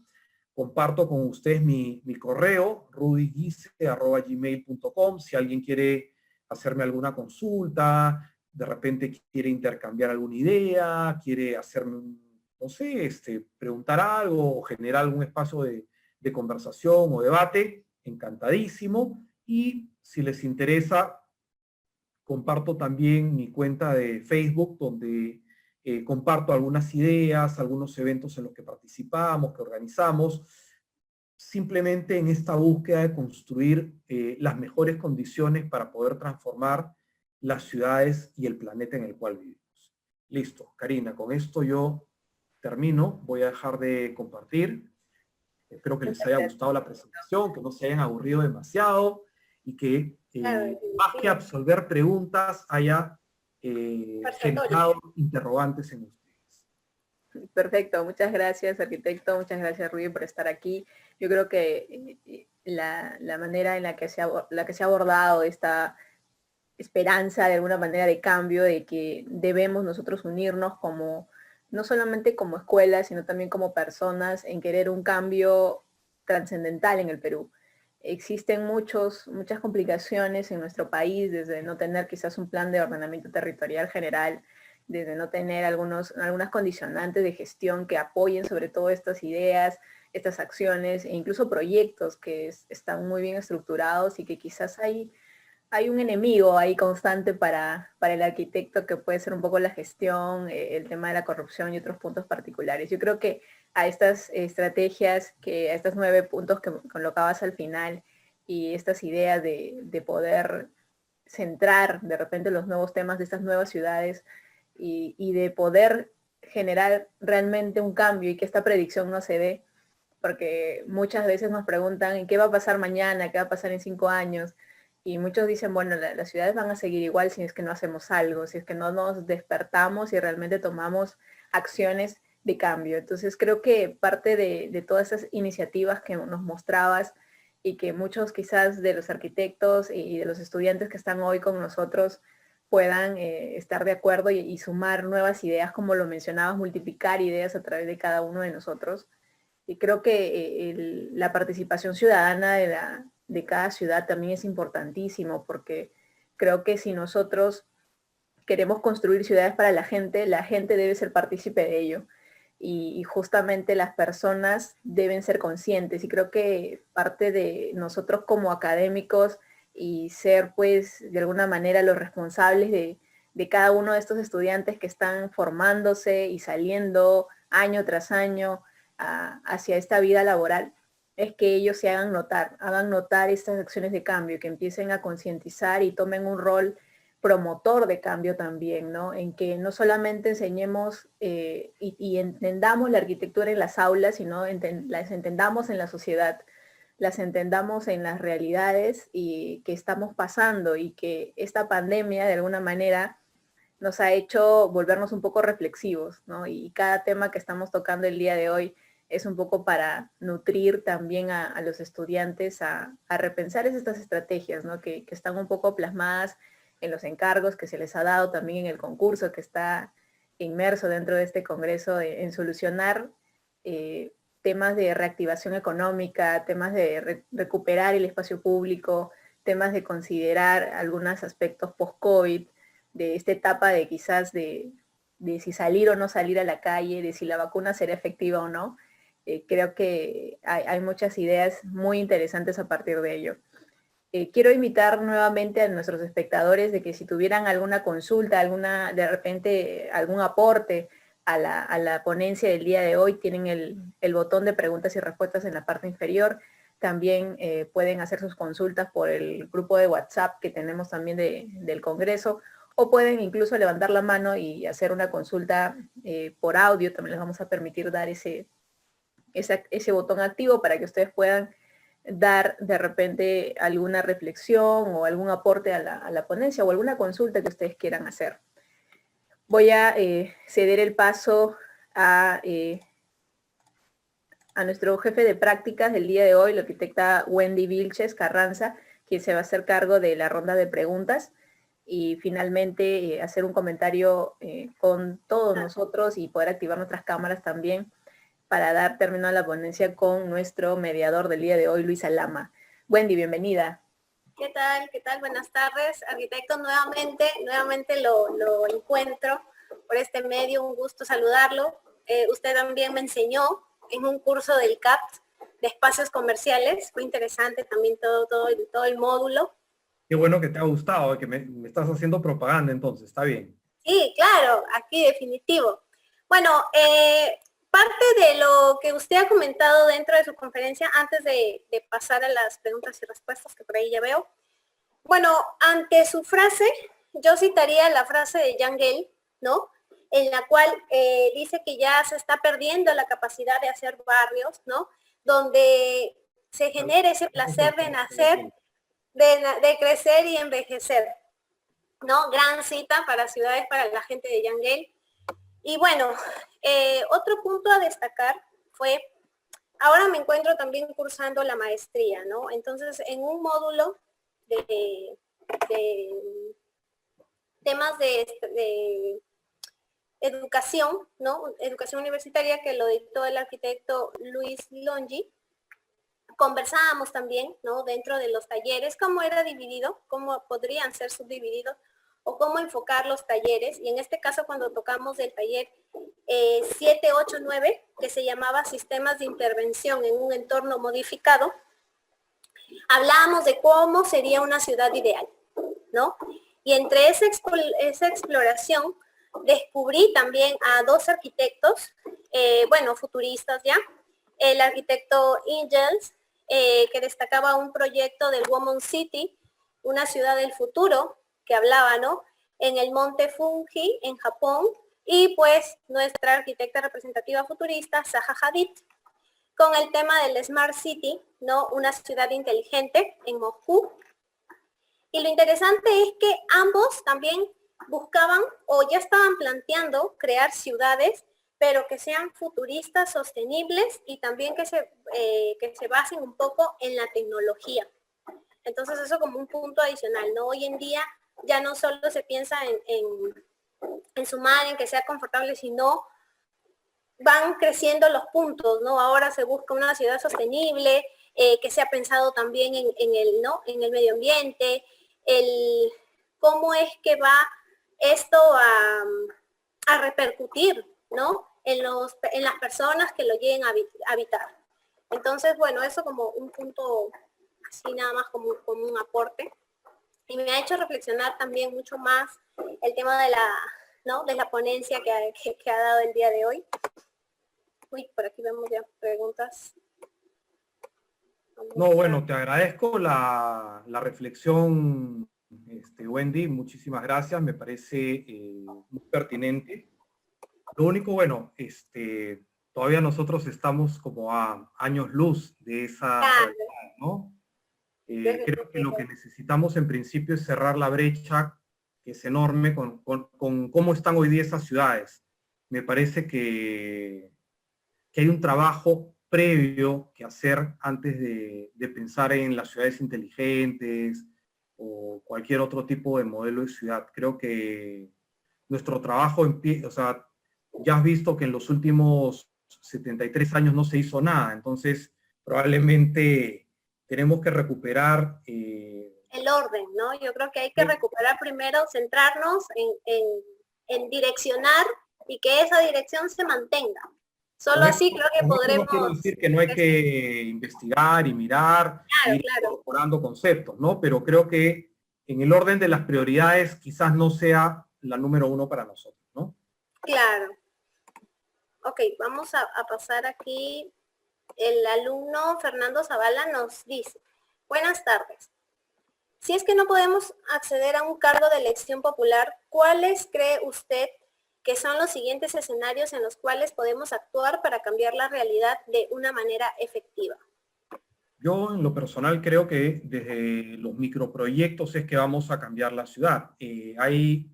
Comparto con ustedes mi correo, rudyguise@gmail.com. Si alguien quiere hacerme alguna consulta, de repente quiere intercambiar alguna idea, quiere hacerme no sé, preguntar algo o generar algún espacio de conversación o debate, encantadísimo. Y si les interesa, comparto también mi cuenta de Facebook, donde comparto algunas ideas, algunos eventos en los que participamos, que organizamos, simplemente en esta búsqueda de construir las mejores condiciones para poder transformar las ciudades y el planeta en el cual vivimos. Listo, Karina, con esto yo termino, voy a dejar de compartir. Espero que les haya gustado la presentación, que no se hayan aburrido demasiado y que más que absolver preguntas haya generado interrogantes en ustedes. Perfecto, muchas gracias, arquitecto, muchas gracias, Rudy, por estar aquí. Yo creo que la manera en la que se ha abordado esta esperanza, de alguna manera, de cambio, de que debemos nosotros unirnos como, no solamente como escuela, sino también como personas, en querer un cambio trascendental en el Perú. Existen muchas complicaciones en nuestro país, desde no tener quizás un plan de ordenamiento territorial general, desde no tener algunas condicionantes de gestión que apoyen sobre todo estas ideas, estas acciones, e incluso proyectos que están muy bien estructurados y que quizás hay un enemigo ahí constante para el arquitecto, que puede ser un poco la gestión, el tema de la corrupción y otros puntos particulares. Yo creo que a estas estrategias, a estos 9 puntos que colocabas al final, y estas ideas de poder centrar de repente los nuevos temas de estas nuevas ciudades, y de poder generar realmente un cambio y que esta predicción no se dé, porque muchas veces nos preguntan ¿qué va a pasar mañana? ¿Qué va a pasar en 5 años? Y muchos dicen, bueno, las ciudades van a seguir igual si es que no hacemos algo, si es que no nos despertamos y realmente tomamos acciones de cambio. Entonces creo que parte de todas esas iniciativas que nos mostrabas, y que muchos quizás de los arquitectos y de los estudiantes que están hoy con nosotros puedan estar de acuerdo y sumar nuevas ideas, como lo mencionabas, multiplicar ideas a través de cada uno de nosotros. Y creo que la participación ciudadana de cada ciudad también es importantísimo, porque creo que si nosotros queremos construir ciudades para la gente debe ser partícipe de ello. Y justamente las personas deben ser conscientes. Y creo que parte de nosotros como académicos, y ser pues de alguna manera los responsables de cada uno de estos estudiantes que están formándose y saliendo año tras año hacia esta vida laboral, es que ellos se hagan notar estas acciones de cambio, que empiecen a concientizar y tomen un rol promotor de cambio también, ¿no? En que no solamente enseñemos y entendamos la arquitectura en las aulas, sino las entendamos en la sociedad, las entendamos en las realidades y que estamos pasando, y que esta pandemia de alguna manera nos ha hecho volvernos un poco reflexivos, ¿no? Y cada tema que estamos tocando el día de hoy es un poco para nutrir también a los estudiantes a repensar estas estrategias, ¿no? Que están un poco plasmadas en los encargos que se les ha dado, también en el concurso que está inmerso dentro de este congreso, en solucionar temas de reactivación económica, temas de recuperar el espacio público, temas de considerar algunos aspectos post-COVID, de esta etapa de quizás de si salir o no salir a la calle, de si la vacuna será efectiva o no. Creo que hay muchas ideas muy interesantes a partir de ello. Quiero invitar nuevamente a nuestros espectadores de que si tuvieran alguna consulta, de repente algún aporte a la ponencia del día de hoy, tienen el botón de preguntas y respuestas en la parte inferior. También pueden hacer sus consultas por el grupo de WhatsApp que tenemos también del Congreso, o pueden incluso levantar la mano y hacer una consulta por audio. También les vamos a permitir dar ese botón activo para que ustedes puedan dar de repente alguna reflexión o algún aporte a la ponencia o alguna consulta que ustedes quieran hacer. Voy a ceder el paso a nuestro jefe de prácticas del día de hoy, la arquitecta Wendy Vilches Carranza, quien se va a hacer cargo de la ronda de preguntas y finalmente hacer un comentario con todos nosotros y poder activar nuestras cámaras también para dar término a la ponencia con nuestro mediador del día de hoy, Luisa Lama. Wendy, bienvenida. ¿Qué tal? ¿Qué tal? Buenas tardes. Arquitecto, nuevamente lo encuentro por este medio, un gusto saludarlo. Usted también me enseñó en un curso del CAPT de espacios comerciales, fue interesante también todo el módulo. Qué bueno que te ha gustado, que me estás haciendo propaganda entonces, está bien. Sí, claro, aquí definitivo. Bueno, parte de lo que usted ha comentado dentro de su conferencia, antes de pasar a las preguntas y respuestas, que por ahí ya veo. Bueno, ante su frase, yo citaría la frase de Jan Gehl, ¿no? En la cual dice que ya se está perdiendo la capacidad de hacer barrios, ¿no? Donde se genere ese placer de nacer, de crecer y envejecer, ¿no? Gran cita para ciudades, para la gente de Jan Gehl. Y bueno, otro punto a destacar fue, ahora me encuentro también cursando la maestría, ¿no? Entonces, en un módulo de temas de educación, ¿no? Educación universitaria, que lo dictó el arquitecto Luis Longi, conversábamos también, ¿no? Dentro de los talleres, cómo era dividido, cómo podrían ser subdivididos, o cómo enfocar los talleres. Y en este caso, cuando tocamos el taller 7, 8, 9, que se llamaba Sistemas de Intervención en un entorno modificado, hablábamos de cómo sería una ciudad ideal, ¿no? Y entre esa exploración descubrí también a dos arquitectos, bueno, futuristas ya, el arquitecto Ingels, que destacaba un proyecto del Womon City, una ciudad del futuro, que hablaba, ¿no? En el monte Fuji, en Japón, y pues nuestra arquitecta representativa futurista, Zaha Hadid, con el tema del Smart City, ¿no? Una ciudad inteligente en Moscú. Y lo interesante es que ambos también buscaban o ya estaban planteando crear ciudades, pero que sean futuristas, sostenibles y también que se basen un poco en la tecnología. Entonces eso como un punto adicional, ¿no? Hoy en día ya no solo se piensa en sumar, en que sea confortable, sino van creciendo los puntos, ¿no? Ahora se busca una ciudad sostenible, que sea pensado también ¿no? En el medio ambiente, cómo es que va esto a repercutir, ¿no? En las personas que lo lleguen a habitar. Entonces, bueno, eso como un punto así nada más como un aporte. Y me ha hecho reflexionar también mucho más el tema de la ponencia que ha dado el día de hoy. Uy, por aquí vemos ya preguntas. No, bueno, te agradezco la reflexión, Wendy, muchísimas gracias, me parece muy pertinente. Lo único, bueno, todavía nosotros estamos como a años luz de esa realidad, ¿no? Creo que lo que necesitamos en principio es cerrar la brecha, que es enorme, con cómo están hoy día esas ciudades. Me parece que hay un trabajo previo que hacer antes de pensar en las ciudades inteligentes o cualquier otro tipo de modelo de ciudad. Creo que nuestro trabajo o sea, ya has visto que en los últimos 73 años no se hizo nada, entonces probablemente tenemos que recuperar el orden, ¿no? Yo creo que hay que recuperar primero, centrarnos en direccionar y que esa dirección se mantenga. Solo así creo que podremos... No quiero decir que no hay que investigar y mirar, claro, ir incorporando conceptos, ¿no? Pero creo que en el orden de las prioridades quizás no sea la número uno para nosotros, ¿no? Claro. Ok, vamos a pasar aquí. El alumno Fernando Zavala nos dice, buenas tardes. Si es que no podemos acceder a un cargo de elección popular, ¿cuáles cree usted que son los siguientes escenarios en los cuales podemos actuar para cambiar la realidad de una manera efectiva? Yo en lo personal creo que desde los microproyectos es que vamos a cambiar la ciudad. Hay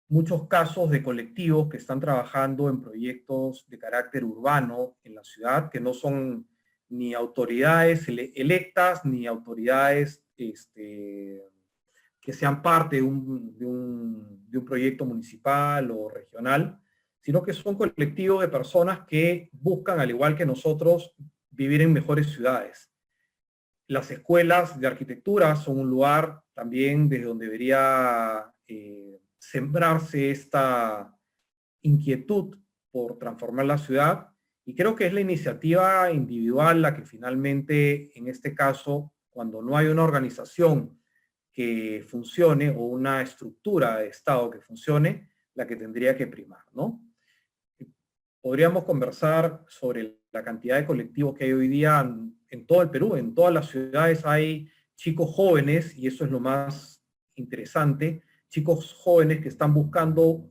muchos casos de colectivos que están trabajando en proyectos de carácter urbano en la ciudad, que no son ni autoridades electas, ni autoridades que sean parte de un proyecto municipal o regional, sino que son colectivos de personas que buscan, al igual que nosotros, vivir en mejores ciudades. Las escuelas de arquitectura son un lugar también desde donde debería sembrarse esta inquietud por transformar la ciudad, y creo que es la iniciativa individual la que finalmente, en este caso, cuando no hay una organización que funcione o una estructura de Estado que funcione, la que tendría que primar, ¿no? Podríamos conversar sobre la cantidad de colectivos que hay hoy día en todo el Perú. En todas las ciudades hay chicos jóvenes, y eso es lo más interesante, chicos jóvenes que están buscando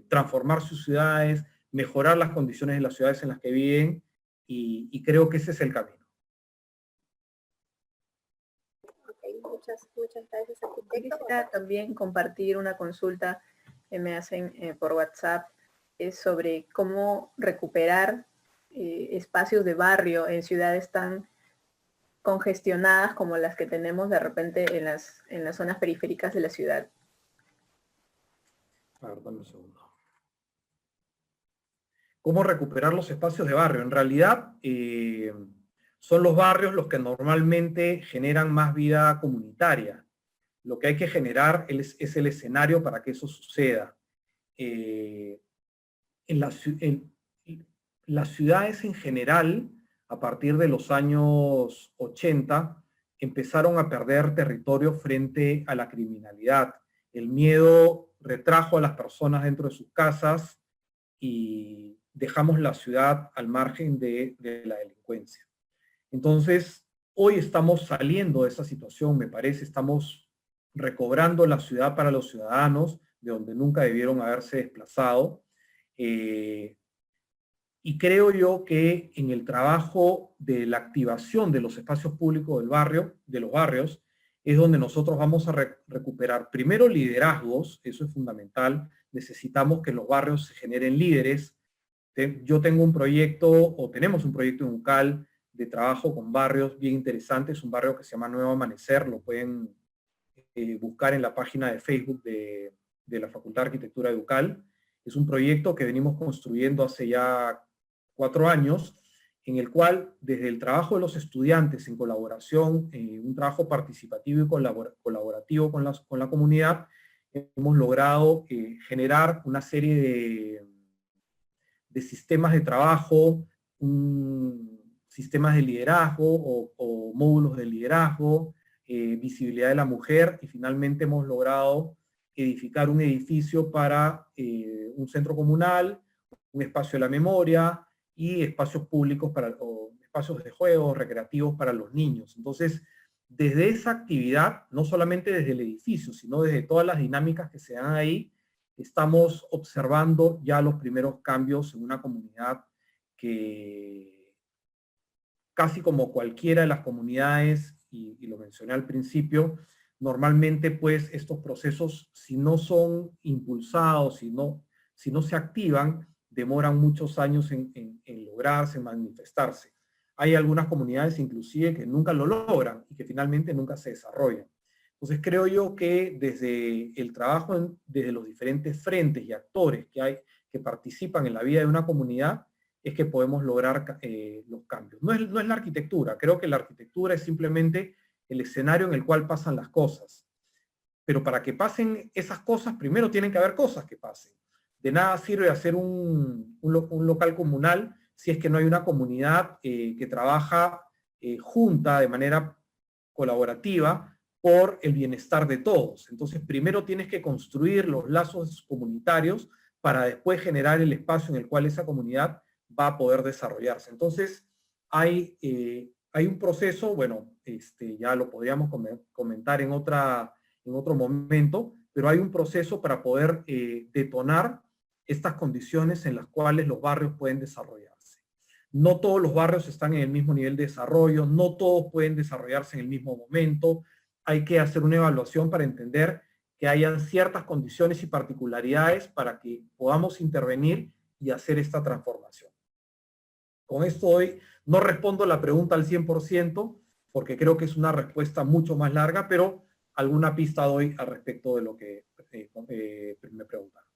transformar sus ciudades, mejorar las condiciones de las ciudades en las que viven, y creo que ese es el camino. Muchas gracias, arquitecto. Quisiera también compartir una consulta que me hacen por WhatsApp, es sobre cómo recuperar espacios de barrio en ciudades tan congestionadas como las que tenemos de repente en las zonas periféricas de la ciudad. A ver, dame un segundo. ¿Cómo recuperar los espacios de barrio? En realidad, son los barrios los que normalmente generan más vida comunitaria. Lo que hay que generar es el escenario para que eso suceda. Las ciudades en general, a partir de los años 80, empezaron a perder territorio frente a la criminalidad. El miedo retrajo a las personas dentro de sus casas y dejamos la ciudad al margen de la delincuencia. Entonces, hoy estamos saliendo de esa situación, me parece, estamos recobrando la ciudad para los ciudadanos, de donde nunca debieron haberse desplazado. Y creo yo que en el trabajo de la activación de los espacios públicos del barrio, de los barrios, es donde nosotros vamos a recuperar primero liderazgos, eso es fundamental. Necesitamos que en los barrios se generen líderes. Yo tengo un proyecto, o tenemos un proyecto en UCAL, de trabajo con barrios bien interesantes, un barrio que se llama Nuevo Amanecer, lo pueden buscar en la página de Facebook de la Facultad de Arquitectura de UCAL. Es un proyecto que venimos construyendo hace ya 4 años, en el cual desde el trabajo de los estudiantes en colaboración, un trabajo participativo y colaborativo con la comunidad, hemos logrado generar una serie de sistemas de trabajo, sistemas de liderazgo o módulos de liderazgo, visibilidad de la mujer, y finalmente hemos logrado edificar un edificio para un centro comunal, un espacio de la memoria y espacios públicos o espacios de juego recreativos para los niños. Entonces, desde esa actividad, no solamente desde el edificio, sino desde todas las dinámicas que se dan ahí, estamos observando ya los primeros cambios en una comunidad que, casi como cualquiera de las comunidades, y lo mencioné al principio, normalmente pues estos procesos, si no son impulsados, si no se activan, demoran muchos años en lograrse, en manifestarse. Hay algunas comunidades inclusive que nunca lo logran y que finalmente nunca se desarrollan. Entonces creo yo que desde el trabajo, desde los diferentes frentes y actores que participan en la vida de una comunidad, es que podemos lograr los cambios. No es la arquitectura, creo que la arquitectura es simplemente el escenario en el cual pasan las cosas. Pero para que pasen esas cosas, primero tienen que haber cosas que pasen. De nada sirve hacer un local comunal si es que no hay una comunidad que trabaja junta, de manera colaborativa, por el bienestar de todos. Entonces, primero tienes que construir los lazos comunitarios para después generar el espacio en el cual esa comunidad va a poder desarrollarse. Entonces, hay hay un proceso, bueno, ya lo podríamos comentar en otro momento, pero hay un proceso para poder detonar estas condiciones en las cuales los barrios pueden desarrollarse. No todos los barrios están en el mismo nivel de desarrollo, no todos pueden desarrollarse en el mismo momento. Hay que hacer una evaluación para entender que hayan ciertas condiciones y particularidades para que podamos intervenir y hacer esta transformación. Con esto hoy no respondo la pregunta al 100%, porque creo que es una respuesta mucho más larga, pero alguna pista doy al respecto de lo que me preguntaron.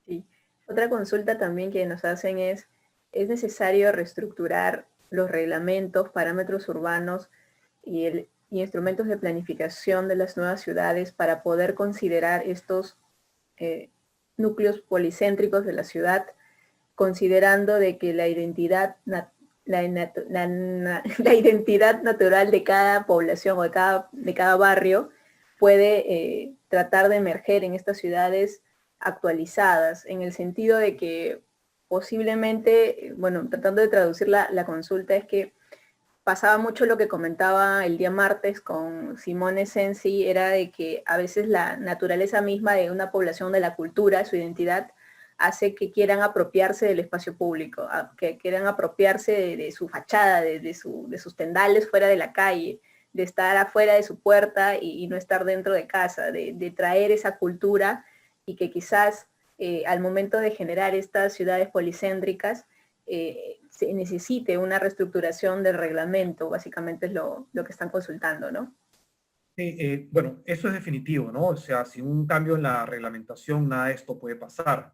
Sí. Otra consulta también que nos hacen ¿es necesario reestructurar los reglamentos, parámetros urbanos y instrumentos de planificación de las nuevas ciudades para poder considerar estos núcleos policéntricos de la ciudad, considerando de que la identidad natural de cada población o de cada barrio puede tratar de emerger en estas ciudades actualizadas, en el sentido de que posiblemente, bueno, tratando de traducir la consulta, es que pasaba mucho lo que comentaba el día martes con Simone Sensi, era de que a veces la naturaleza misma de una población, de la cultura, su identidad, hace que quieran apropiarse del espacio público, que quieran apropiarse de su fachada, de sus tendales fuera de la calle, de estar afuera de su puerta y no estar dentro de casa, de traer esa cultura y que quizás al momento de generar estas ciudades policéntricas se necesite una reestructuración del reglamento, básicamente es lo que están consultando, ¿no? Bueno, eso es definitivo, ¿no? O sea, sin un cambio en la reglamentación, nada de esto puede pasar.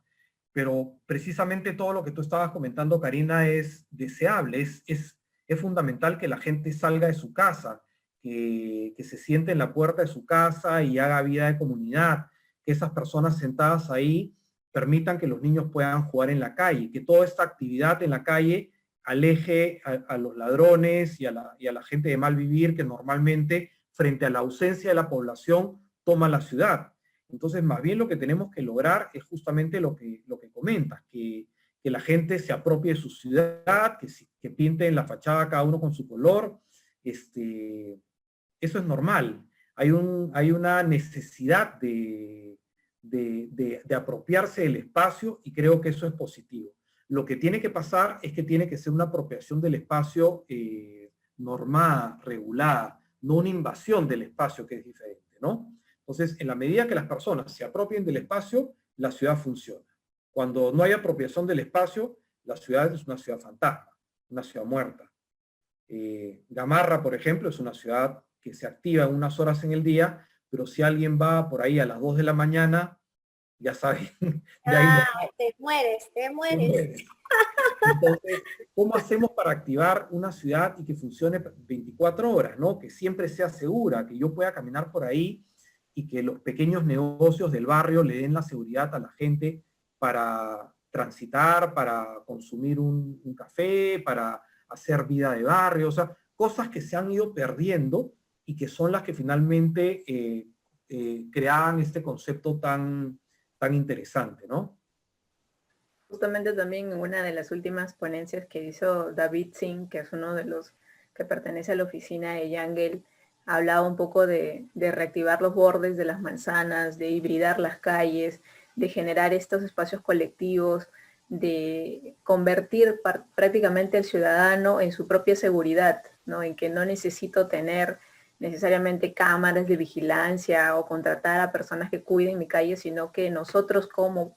Pero precisamente todo lo que tú estabas comentando, Karina, es deseable, es fundamental que la gente salga de su casa, que se siente en la puerta de su casa y haga vida de comunidad, que esas personas sentadas ahí permitan que los niños puedan jugar en la calle, que toda esta actividad en la calle aleje a los ladrones y a la gente de mal vivir que normalmente, frente a la ausencia de la población, toma la ciudad. Entonces, más bien lo que tenemos que lograr es justamente lo que comentas, que la gente se apropie de su ciudad, que pinte en la fachada cada uno con su color. Eso es normal. Hay una necesidad de apropiarse del espacio y creo que eso es positivo. Lo que tiene que pasar es que tiene que ser una apropiación del espacio normada, regulada, no una invasión del espacio, que es diferente, ¿no? Entonces, en la medida que las personas se apropien del espacio, la ciudad funciona. Cuando no hay apropiación del espacio, la ciudad es una ciudad fantasma, una ciudad muerta. Gamarra, por ejemplo, es una ciudad que se activa en unas horas en el día, pero si alguien va por ahí a las 2 de la mañana, ya saben, de ahí no. Te mueres. Entonces, ¿cómo hacemos para activar una ciudad y que funcione 24 horas, ¿no? Que siempre sea segura, que yo pueda caminar por ahí y que los pequeños negocios del barrio le den la seguridad a la gente para transitar, para consumir un café, para hacer vida de barrio, o sea, cosas que se han ido perdiendo y que son las que finalmente creaban este concepto tan interesante, ¿no? Justamente también en una de las últimas ponencias que hizo David Singh, que es uno de los que pertenece a la oficina de Yangel, hablaba un poco de reactivar los bordes de las manzanas, de hibridar las calles, de generar estos espacios colectivos, de convertir prácticamente al ciudadano en su propia seguridad, ¿no? En que no necesito tener necesariamente cámaras de vigilancia o contratar a personas que cuiden mi calle, sino que nosotros como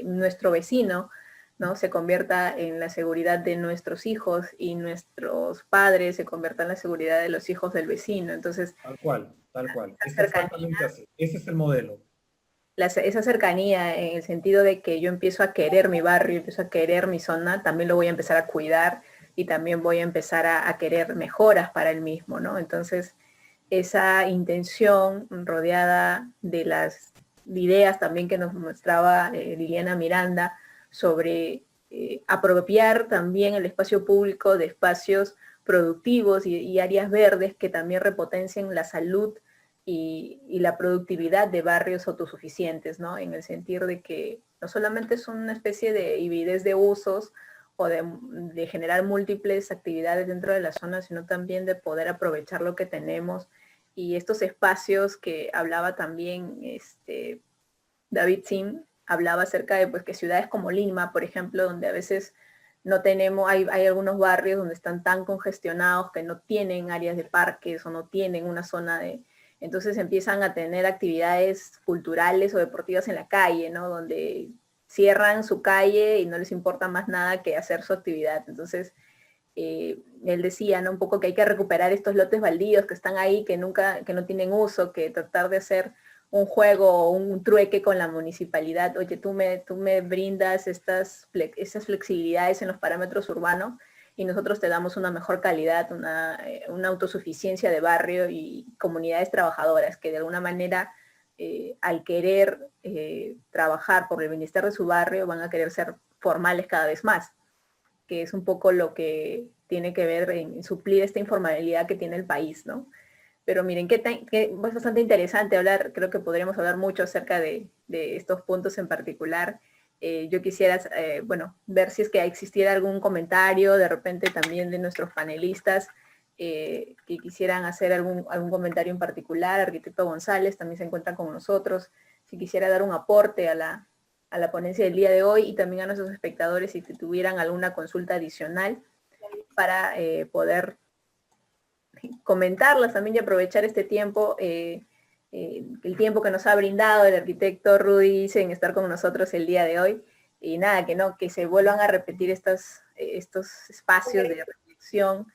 nuestro vecino, ¿no? Se convierta en la seguridad de nuestros hijos y nuestros padres se conviertan en la seguridad de los hijos del vecino. Entonces, tal cual. Es exactamente así. Ese es el modelo. Esa cercanía en el sentido de que yo empiezo a querer mi barrio, empiezo a querer mi zona, también lo voy a empezar a cuidar y también voy a empezar a querer mejoras para el mismo, ¿no? Entonces, esa intención rodeada de las ideas también que nos mostraba Liliana Miranda sobre apropiar también el espacio público de espacios productivos y áreas verdes que también repotencien la salud y la productividad de barrios autosuficientes, ¿no? En el sentido de que no solamente es una especie de hibridez de usos o de generar múltiples actividades dentro de la zona, sino también de poder aprovechar lo que tenemos y estos espacios que hablaba también David Sim, hablaba acerca de pues, que ciudades como Lima, por ejemplo, donde a veces no tenemos, hay algunos barrios donde están tan congestionados que no tienen áreas de parques o no tienen una zona de... Entonces empiezan a tener actividades culturales o deportivas en la calle, ¿no? Donde cierran su calle y no les importa más nada que hacer su actividad. Entonces, él decía, ¿no? Un poco que hay que recuperar estos lotes baldíos que están ahí, que no tienen uso, que tratar de hacer un juego o un trueque con la municipalidad. Oye, tú me brindas estas flexibilidades en los parámetros urbanos y nosotros te damos una mejor calidad, una autosuficiencia de barrio y comunidades trabajadoras que de alguna manera al querer trabajar por el bienestar de su barrio van a querer ser formales cada vez más, que es un poco lo que tiene que ver en suplir esta informalidad que tiene el país, ¿no? Pero miren, es bastante interesante hablar, creo que podríamos hablar mucho acerca de estos puntos en particular. Yo quisiera, ver si es que existiera algún comentario, de repente también de nuestros panelistas, que quisieran hacer algún comentario en particular. Arquitecto González también se encuentra con nosotros, si quisiera dar un aporte a la ponencia del día de hoy y también a nuestros espectadores si tuvieran alguna consulta adicional para poder comentarlas también y aprovechar este tiempo, el tiempo que nos ha brindado el arquitecto Rudy en estar con nosotros el día de hoy. Y nada, que se vuelvan a repetir estos espacios de reflexión,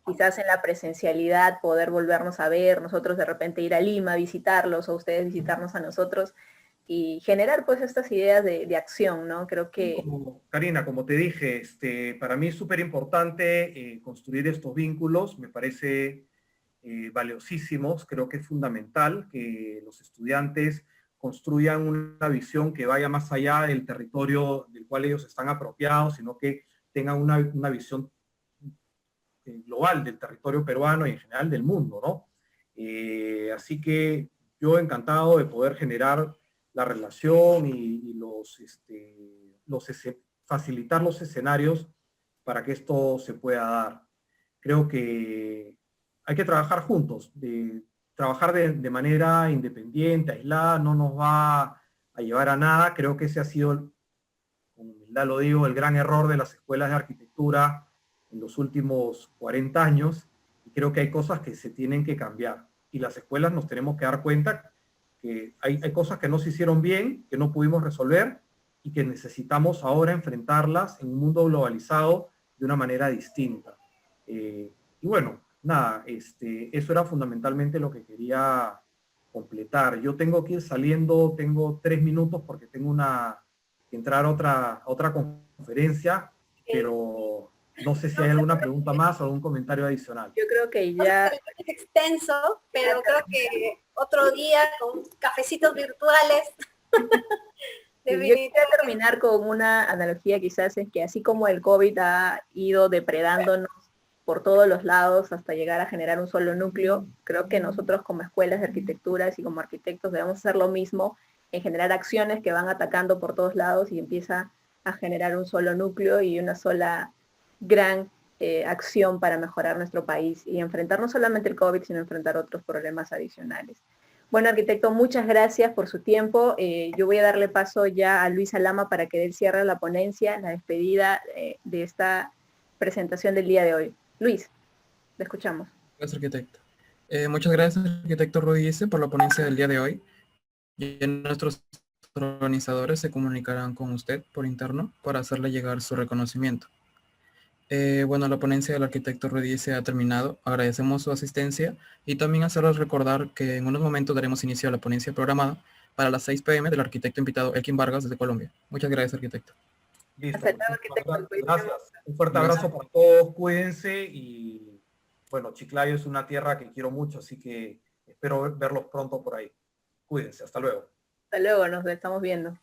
quizás en la presencialidad poder volvernos a ver, nosotros de repente ir a Lima, visitarlos, o ustedes visitarnos a nosotros, y generar pues estas ideas de acción, ¿no? Creo que... Karina, como te dije, para mí es súper importante construir estos vínculos, me parece valiosísimos, creo que es fundamental que los estudiantes construyan una visión que vaya más allá del territorio del cual ellos están apropiados, sino que tengan una visión global del territorio peruano y en general del mundo, ¿no? Así que yo encantado de poder generar la relación y facilitar los escenarios para que esto se pueda dar. Creo que hay que trabajar juntos, trabajar de manera independiente, aislada, no nos va a llevar a nada. Creo que ese ha sido, con humildad lo digo, el gran error de las escuelas de arquitectura en los últimos 40 años, y creo que hay cosas que se tienen que cambiar. Y las escuelas nos tenemos que dar cuenta que hay cosas que no se hicieron bien, que no pudimos resolver, y que necesitamos ahora enfrentarlas en un mundo globalizado de una manera distinta. Y bueno, nada, eso era fundamentalmente lo que quería completar. Yo tengo que ir saliendo, tengo 3 minutos porque tengo que entrar a otra conferencia, pero no sé si hay alguna pregunta más o algún comentario adicional. Yo creo que ya... Es extenso, pero creo que otro día con cafecitos virtuales. Yo quisiera terminar con una analogía quizás, es que así como el COVID ha ido depredándonos por todos los lados hasta llegar a generar un solo núcleo, creo que nosotros como escuelas de arquitecturas y como arquitectos debemos hacer lo mismo, en generar acciones que van atacando por todos lados y empieza a generar un solo núcleo y una sola gran acción para mejorar nuestro país y enfrentar no solamente el COVID, sino enfrentar otros problemas adicionales. Bueno, arquitecto, muchas gracias por su tiempo. Yo voy a darle paso ya a Luis Alama para que él cierre la ponencia, la despedida de esta presentación del día de hoy. Luis, le escuchamos. Gracias, arquitecto. Muchas gracias, arquitecto Rodice, por la ponencia del día de hoy. Y nuestros organizadores se comunicarán con usted por interno para hacerle llegar su reconocimiento. Bueno, la ponencia del arquitecto Rodice ha terminado. Agradecemos su asistencia y también hacerles recordar que en unos momentos daremos inicio a la ponencia programada para las 6 p.m. del arquitecto invitado Elkin Vargas desde Colombia. Muchas gracias, arquitecto. Listo. Hasta luego, arquitecto. Gracias. Un fuerte abrazo para todos. Cuídense y bueno, Chiclayo es una tierra que quiero mucho, así que espero verlos pronto por ahí. Cuídense. Hasta luego. Hasta luego, nos estamos viendo.